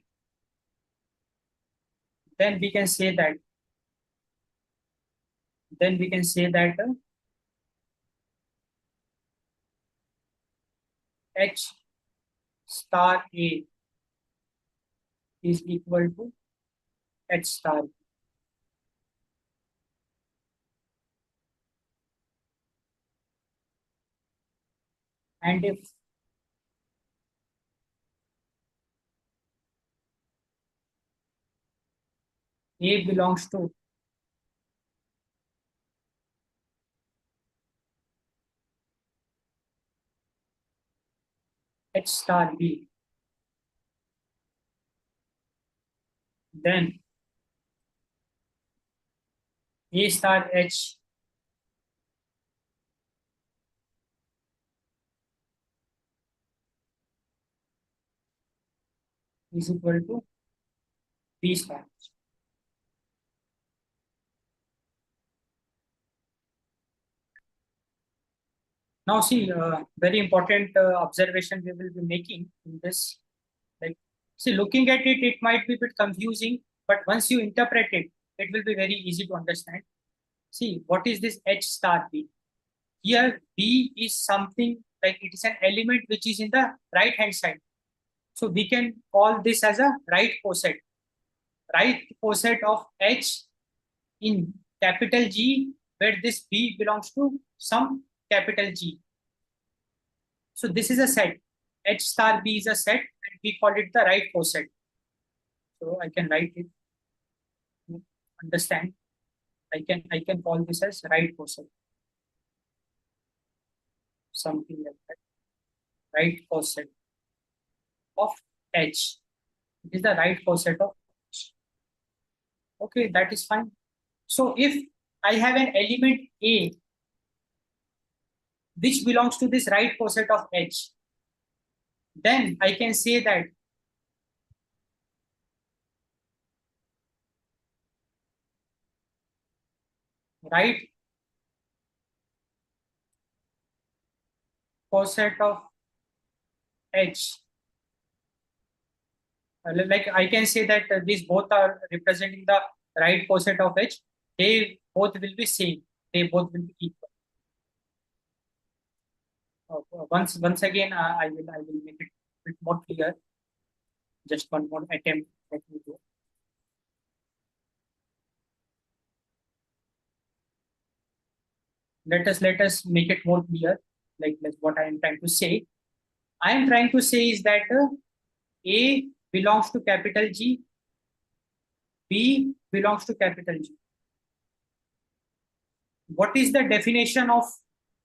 [SPEAKER 1] then we can say that H star A is equal to H star B. And if A belongs to H star B, then A star H is equal to B star H. Now see, very important observation we will be making in this. Like, see, looking at it, it might be a bit confusing, but once you interpret it, it will be very easy to understand. See, what is this H star B? Here, B is something like it is an element which is in the right hand side. So we can call this as a right coset of H in capital G, where this B belongs to some capital G. So this is a set. H star B is a set, and we call it the right coset. So I can write it. Understand? I can call this as right coset. Something like that. Right coset of H. It is the right coset of H. Okay, that is fine. So if I have an element A which belongs to this right coset of H, then I can say that right coset of H, like I can say that these both are representing the right coset of H. They both will be same. They both will be equal. Once again, I will make it a bit more clear. Just one more attempt. Let me do. Let us make it more clear. Like what I am trying to say. I am trying to say is that A belongs to capital G, B belongs to capital G. What is the definition of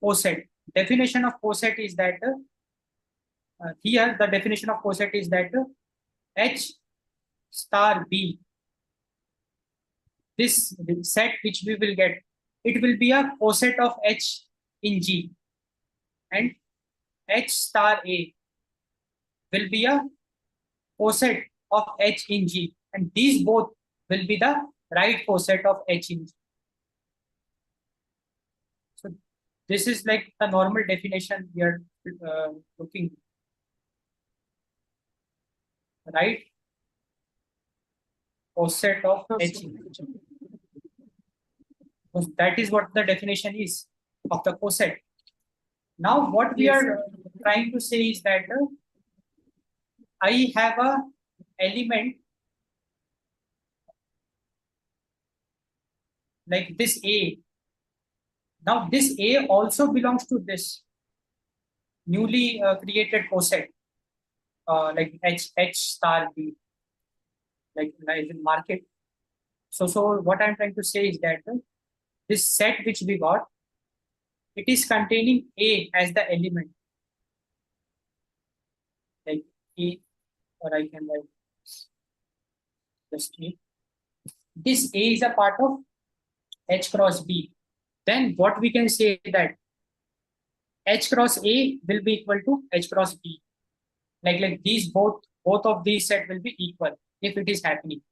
[SPEAKER 1] coset? Definition of coset is that here the definition of coset is that H star B, this set which we will get, it will be a coset of H in G, and H star A will be a coset of H in G, and these both will be the right coset of H in G. So this is like the normal definition we are looking. right coset of
[SPEAKER 2] Okay.
[SPEAKER 1] H in G. So that is what the definition is of the coset. Now, what we
[SPEAKER 2] Yes.
[SPEAKER 1] are trying to say is that I have a element like this A. Now, this A also belongs to this newly created coset, like H star B, like in market. So what I'm trying to say is that this set which we got, it is containing A as the element, like A, or I can write just A. This A is a part of H cross B. Then what we can say that H cross A will be equal to H cross B. Like these both of these set will be equal if it is happening.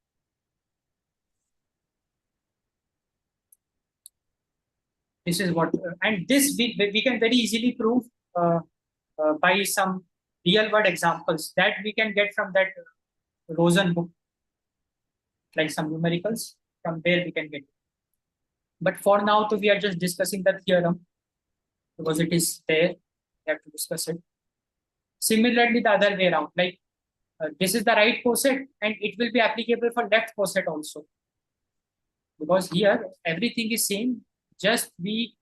[SPEAKER 1] This is what and this we can very easily prove by some real world examples that we can get from that Rosen book, like some numericals from there we can get. But for now, we are just discussing the theorem because it is there. We have to discuss it. Similarly, the other way around, like this is the right coset and it will be applicable for left coset also. Because here everything is same, just we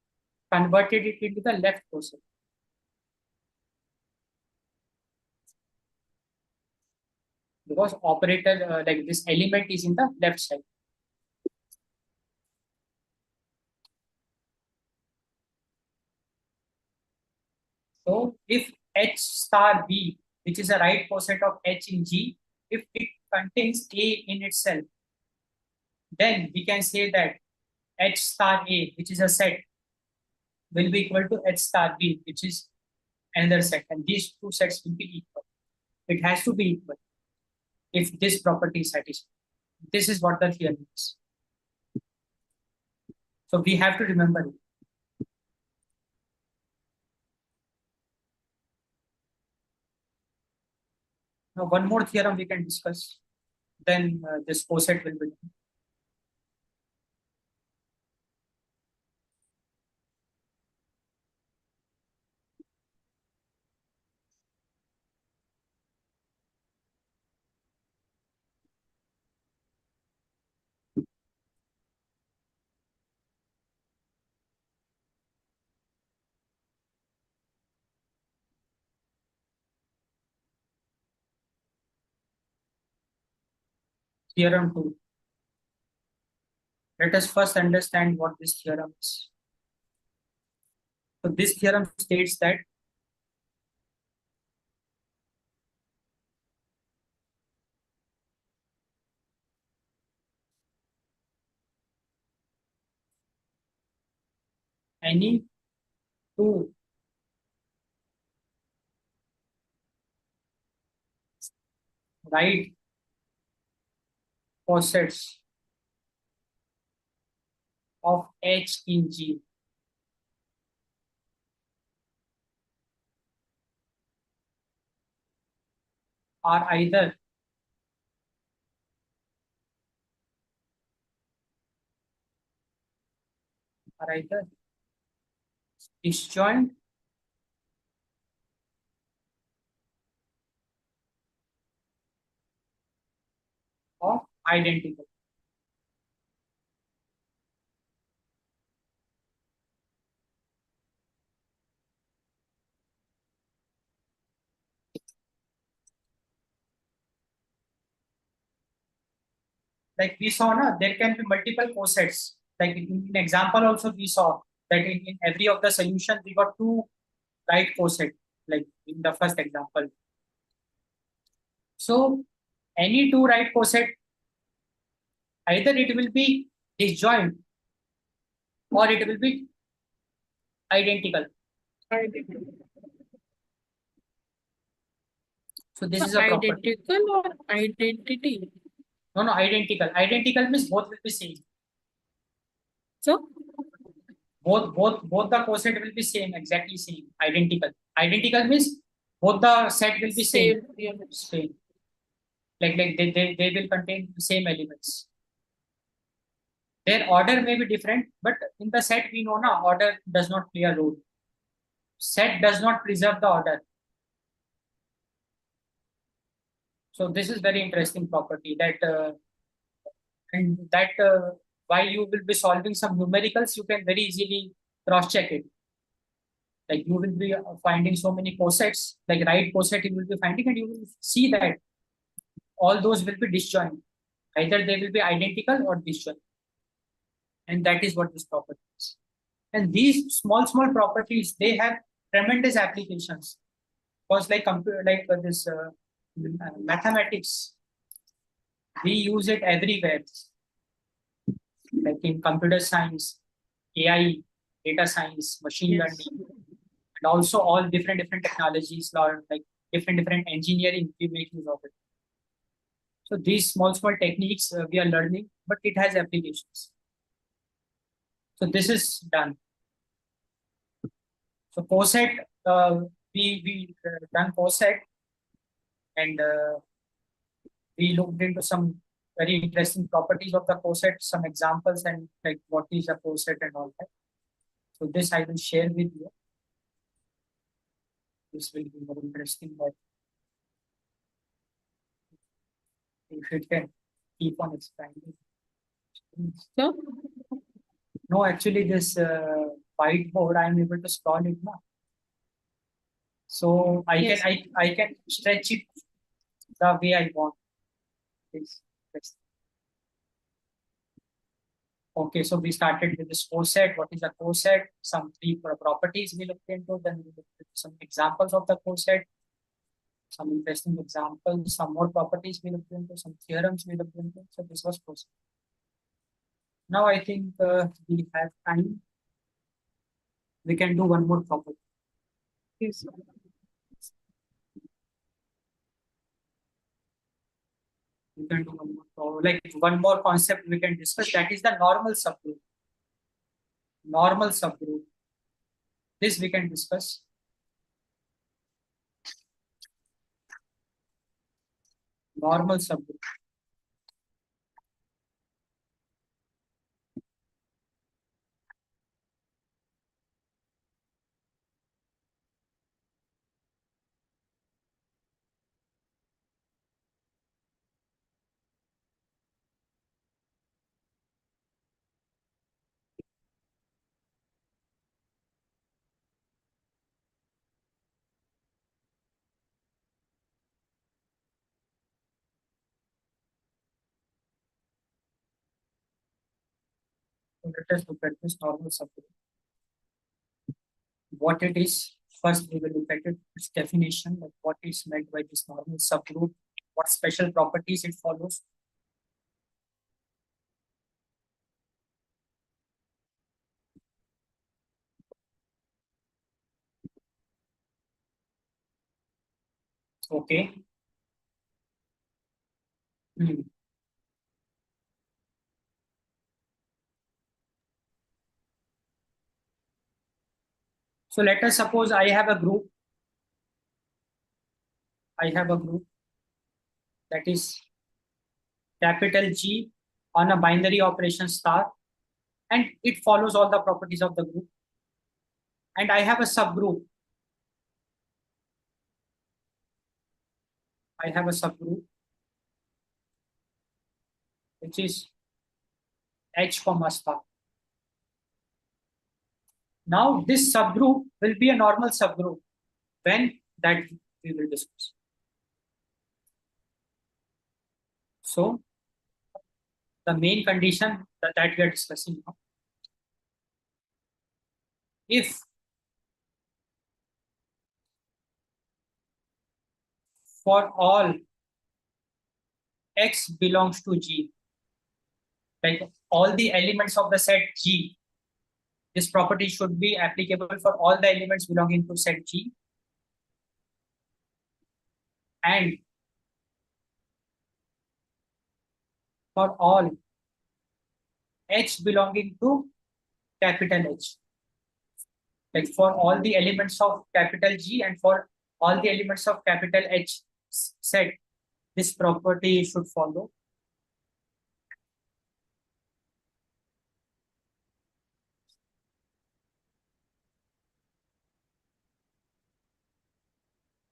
[SPEAKER 1] converted it into the left coset. Because operator like this element is in the left side. So if H star B, which is a right coset of H in G, if it contains A in itself, then we can say that H star A, which is a set, will be equal to H star B, which is another set, and these two sets will be equal. It has to be equal if this property is satisfied. This is what the theorem is. So we have to remember it. Now, one more theorem we can discuss. Then this coset will be done. Theorem 2. Let us first understand what this theorem is. So this theorem states that any two right cosets of H in G are either disjoint or identical. Like we saw, there can be multiple cosets. Like in example also we saw that in every of the solution we got two right coset, like in the first example. So any two right coset, either it will be disjoint or it will be identical. So this is a property.
[SPEAKER 2] Identical or identity?
[SPEAKER 1] No, identical. Identical means both will be same.
[SPEAKER 2] So
[SPEAKER 1] Both the coset will be same, exactly same, identical. Identical means both the set will be same.
[SPEAKER 2] same. Yeah.
[SPEAKER 1] Same. they will contain the same elements. Their order may be different, but in the set we know now order does not play a role. Set does not preserve the order. So this is very interesting property that while you will be solving some numericals, you can very easily cross check it. Like you will be finding so many cosets, like right coset you will be finding, and you will see that all those will be disjoint. Either they will be identical or disjoint. And that is what this property is. And these small properties, they have tremendous applications. Because like computer, like this mathematics, we use it everywhere. Like in computer science, AI, data science, machine
[SPEAKER 2] Yes.
[SPEAKER 1] learning, and also all different technologies, or like different engineering, we make use of it. So these small techniques we are learning, but it has applications. So this is done. So coset, we done coset, and we looked into some very interesting properties of the coset, some examples, and like what is a coset and all that. So this I will share with you. This will be more interesting, but if it can keep on expanding.
[SPEAKER 2] So,
[SPEAKER 1] No, actually this whiteboard, I'm able to scroll it now. So
[SPEAKER 2] Yes.
[SPEAKER 1] I can stretch it the way I want. Yes. Okay, so we started with this coset. What is a coset? Some three properties we looked into. Then we looked into some examples of the coset, some interesting examples, some more properties we looked into, some theorems we looked into. So this was coset. Now I think we have time. We can do one more property.
[SPEAKER 2] yes.
[SPEAKER 1] We can do one more, like one more concept we can discuss. That is the normal subgroup. Normal subgroup. This we can discuss. Normal subgroup. So let us look at this normal subgroup. What it is, first we will look at its definition, like what is meant by this normal subgroup, what special properties it follows. Okay. Hmm. So let us suppose I have a group. I have a group that is capital G on a binary operation star, and it follows all the properties of the group. And I have a subgroup. I have a subgroup which is H comma star. Now this subgroup will be a normal subgroup when that we will discuss. So the main condition that we are discussing now, if for all X belongs to G, like all the elements of the set G, this property should be applicable for all the elements belonging to set G, and for all H belonging to capital H, like for all the elements of capital G and for all the elements of capital H set, this property should follow.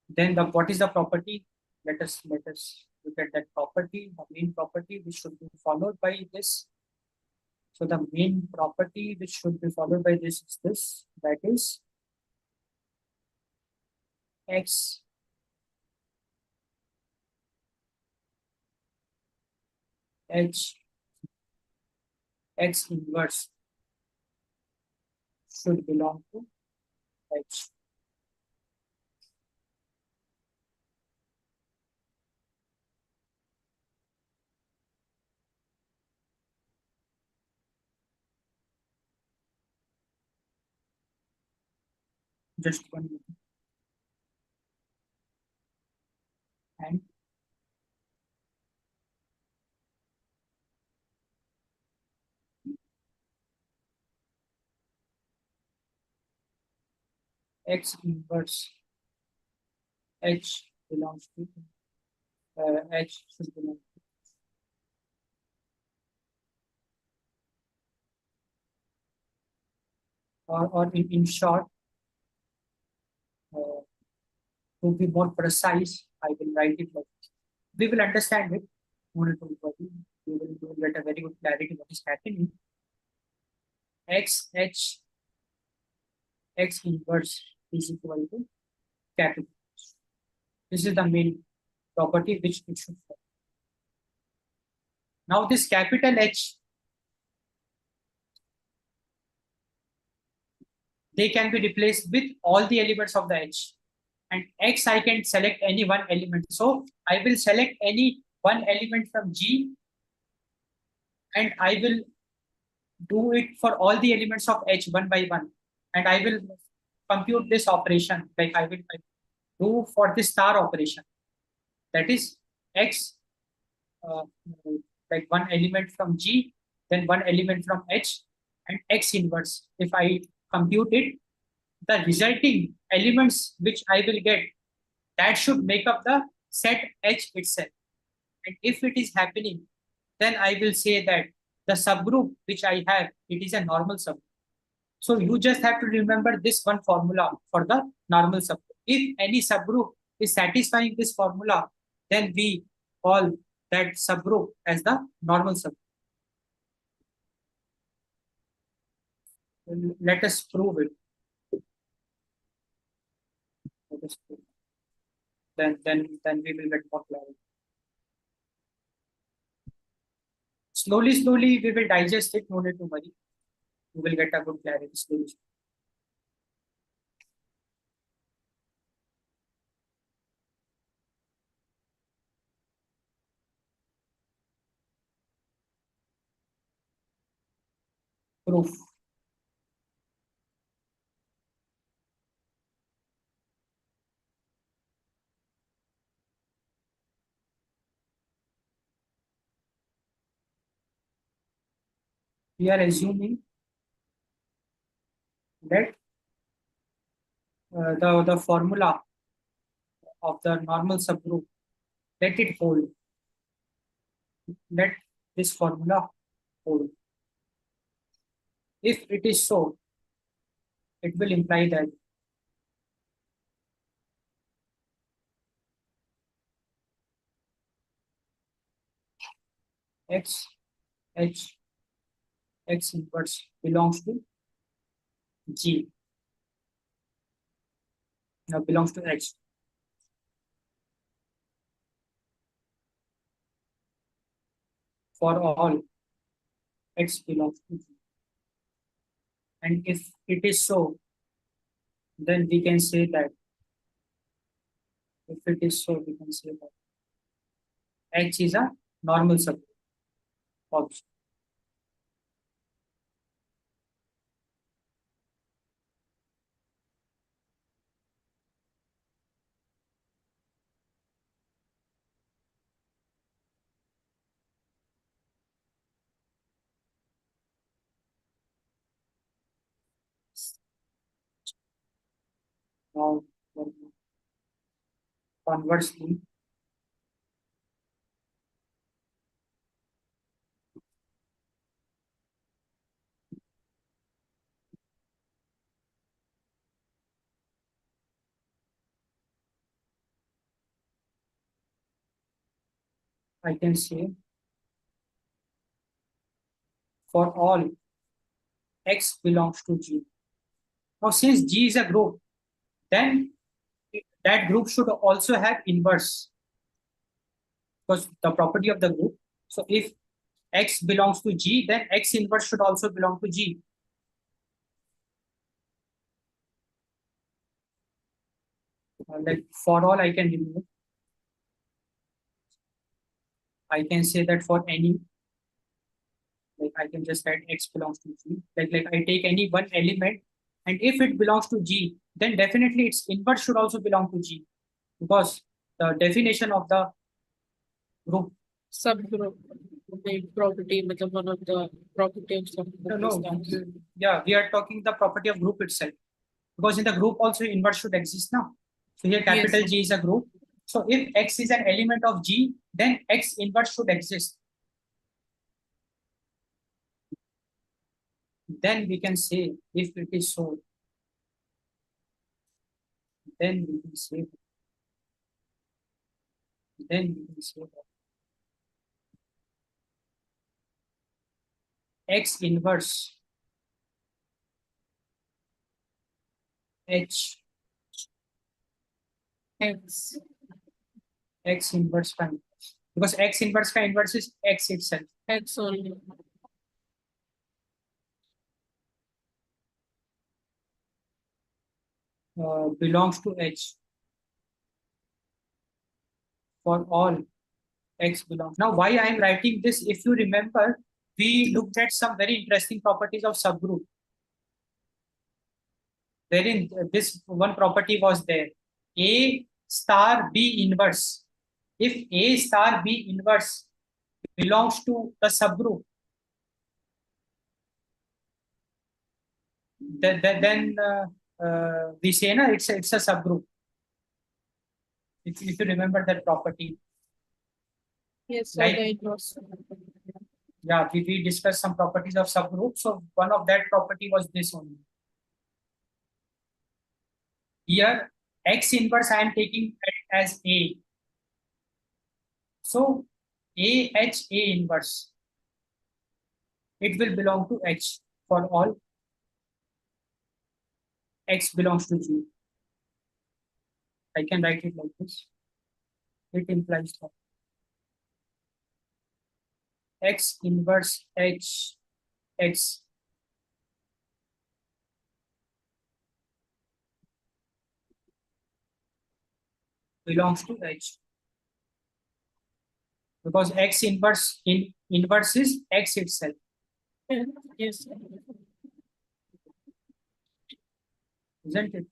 [SPEAKER 1] Then what is the property? Let us look at that property, the main property which should be followed by this. So the main property which should be followed by this is this, that is x h x inverse should belong to h. Just one minute. And x inverse h belongs to h should belong to, or in short, uh, to be more precise, I will write it like this. We will understand it. We will get a very good clarity what is happening. X h x inverse is equal to capital. This is the main property which it should follow. Now this capital H, they can be replaced with all the elements of the H. And X, I can select any one element. So I will select any one element from G, and I will do it for all the elements of H one by one. And I will compute this operation, like I will do for the star operation. That is X, uh, like one element from G, then one element from H, and X inverse. If I compute it, the resulting elements which I will get, that should make up the set H itself. And if it is happening, then I will say that the subgroup which I have, it is a normal subgroup. So you just have to remember this one formula for the normal subgroup. If any subgroup is satisfying this formula, then we call that subgroup as the normal subgroup. Let us prove it. Let us prove. Then we will get more clarity. Slowly, we will digest it. No need to worry. We will get a good clarity slowly. Proof. We are assuming that the formula of the normal subgroup, let it hold. Let this formula hold. If it is so, it will imply that x h x inverse belongs to G. Now belongs to H. For all x belongs to G. And if it is so, then we can say that if it is so, we can say that H is a normal subgroup option. Now, conversely, I can say for all X belongs to G. Now, since G is a group, then that group should also have inverse because the property of the group. So if X belongs to G, then X inverse should also belong to G. Like for all, I can remove. I can say that for any, like I can just write X belongs to G. Like I take any one element, and if it belongs to G, then definitely its inverse should also belong to G because the definition of the group.
[SPEAKER 2] Subgroup, the property, मतलब one of the property of subgroup
[SPEAKER 1] No,
[SPEAKER 2] is that.
[SPEAKER 1] yeah, we are talking the property of group itself because in the group also inverse should exist now. So here capital
[SPEAKER 2] Yes.
[SPEAKER 1] G is a group. So if X is an element of G, then X inverse should exist. Then we can say if it is so, then we can say, then we can say that X inverse H
[SPEAKER 2] X.
[SPEAKER 1] X inverse का inverse because X inverse का inverse is X itself.
[SPEAKER 2] X only.
[SPEAKER 1] Belongs to H for all X belongs. Now, why I am writing this? If you remember, we looked at some very interesting properties of subgroup. Wherein this one property was there. A star B inverse. If A star B inverse belongs to the subgroup, then we say na it's a subgroup. If you remember that property,
[SPEAKER 2] Yes,
[SPEAKER 1] like
[SPEAKER 2] okay, it was.
[SPEAKER 1] yeah, we discussed some properties of subgroup. So one of that property was this only. Here, X inverse I am taking as A. So A inverse, it will belong to H for all X belongs to G. I can write it like this. It implies that X inverse H X belongs to H because X inverse is X itself.
[SPEAKER 2] Yes.
[SPEAKER 1] Isn't it?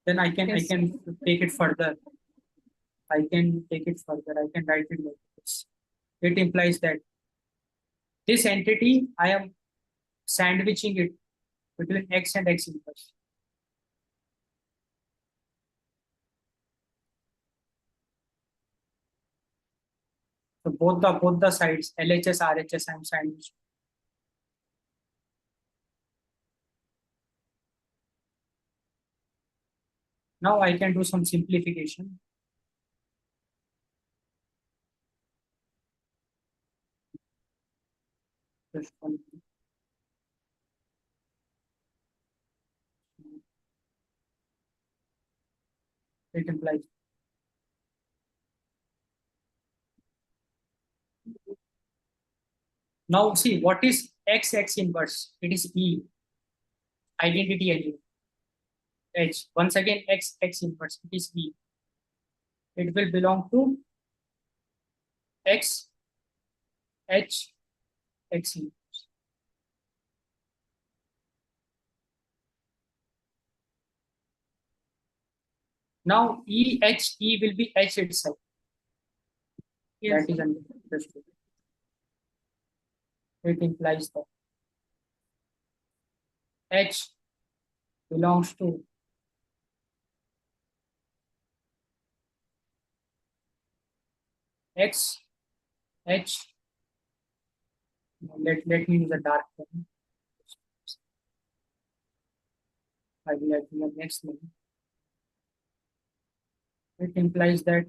[SPEAKER 1] Then I can
[SPEAKER 2] Yes.
[SPEAKER 1] take it further. I can take it further. I can write it like this. It implies that this entity I am sandwiching it between X and X inverse. So both the sides, LHS, RHS, I am sandwiching. Now I can do some simplification. Just one. It implies. Now see what is X inverse? It is E, identity element. H. Once again X inverse. It is E. It will belong to X H X inverse. Now E will be H itself.
[SPEAKER 2] Yes.
[SPEAKER 1] That is understood. It implies that H belongs to X H. Let me use a dark pen. I will add the next one. It implies that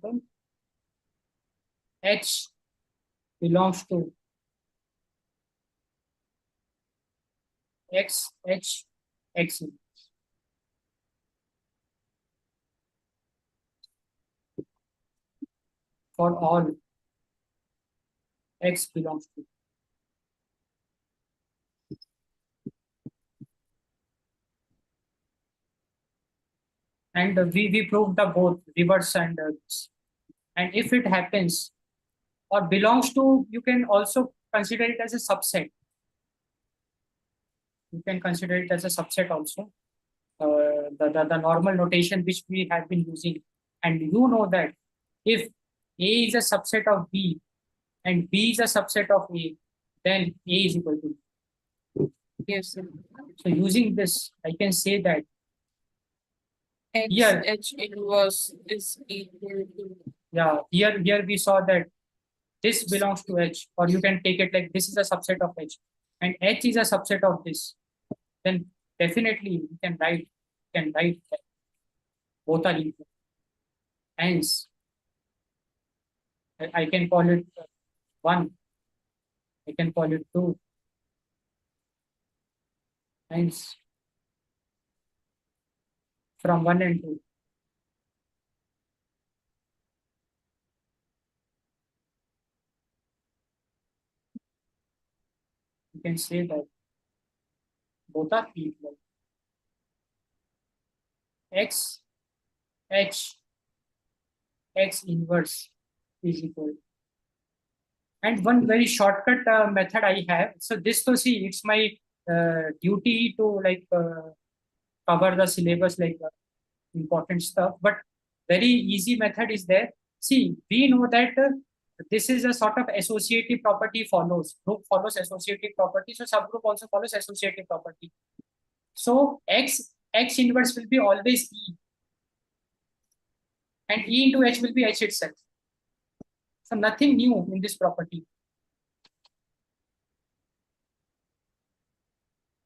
[SPEAKER 1] H belongs to X, H, X for all X belongs to. And we proved the both reverse and and if it happens or belongs to, you can also consider it as a subset. You can consider it as a subset also. The normal notation which we have been using. And you know that if A is a subset of B and B is a subset of A, then A is equal to B.
[SPEAKER 2] Yes, sir.
[SPEAKER 1] So using this, I can say that
[SPEAKER 2] X
[SPEAKER 1] here,
[SPEAKER 2] H inverse is equal to.
[SPEAKER 1] here we saw that this belongs to H, or you can take it like this is a subset of H, and H is a subset of this. Then definitely we can write that both are equal. Hence, I can call it one. I can call it two. Hence, from one and two, you can say that both are equal. X, H, X inverse is equal. And one very shortcut method I have. So this to see, it's my duty to like cover the syllabus, like important stuff. But very easy method is there. See, we know that this is a sort of associative property follows. Group follows associative property. So subgroup also follows associative property. So X inverse will be always E. And E into H will be H itself. So nothing new in this property.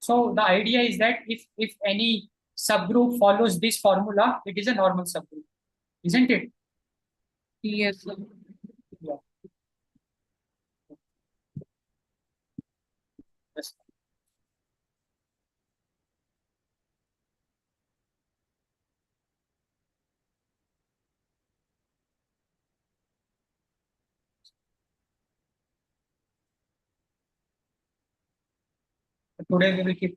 [SPEAKER 1] So the idea is that if any subgroup follows this formula, it is a normal subgroup, isn't it?
[SPEAKER 2] Yes, sir.
[SPEAKER 1] Yeah. Yes. Today we will keep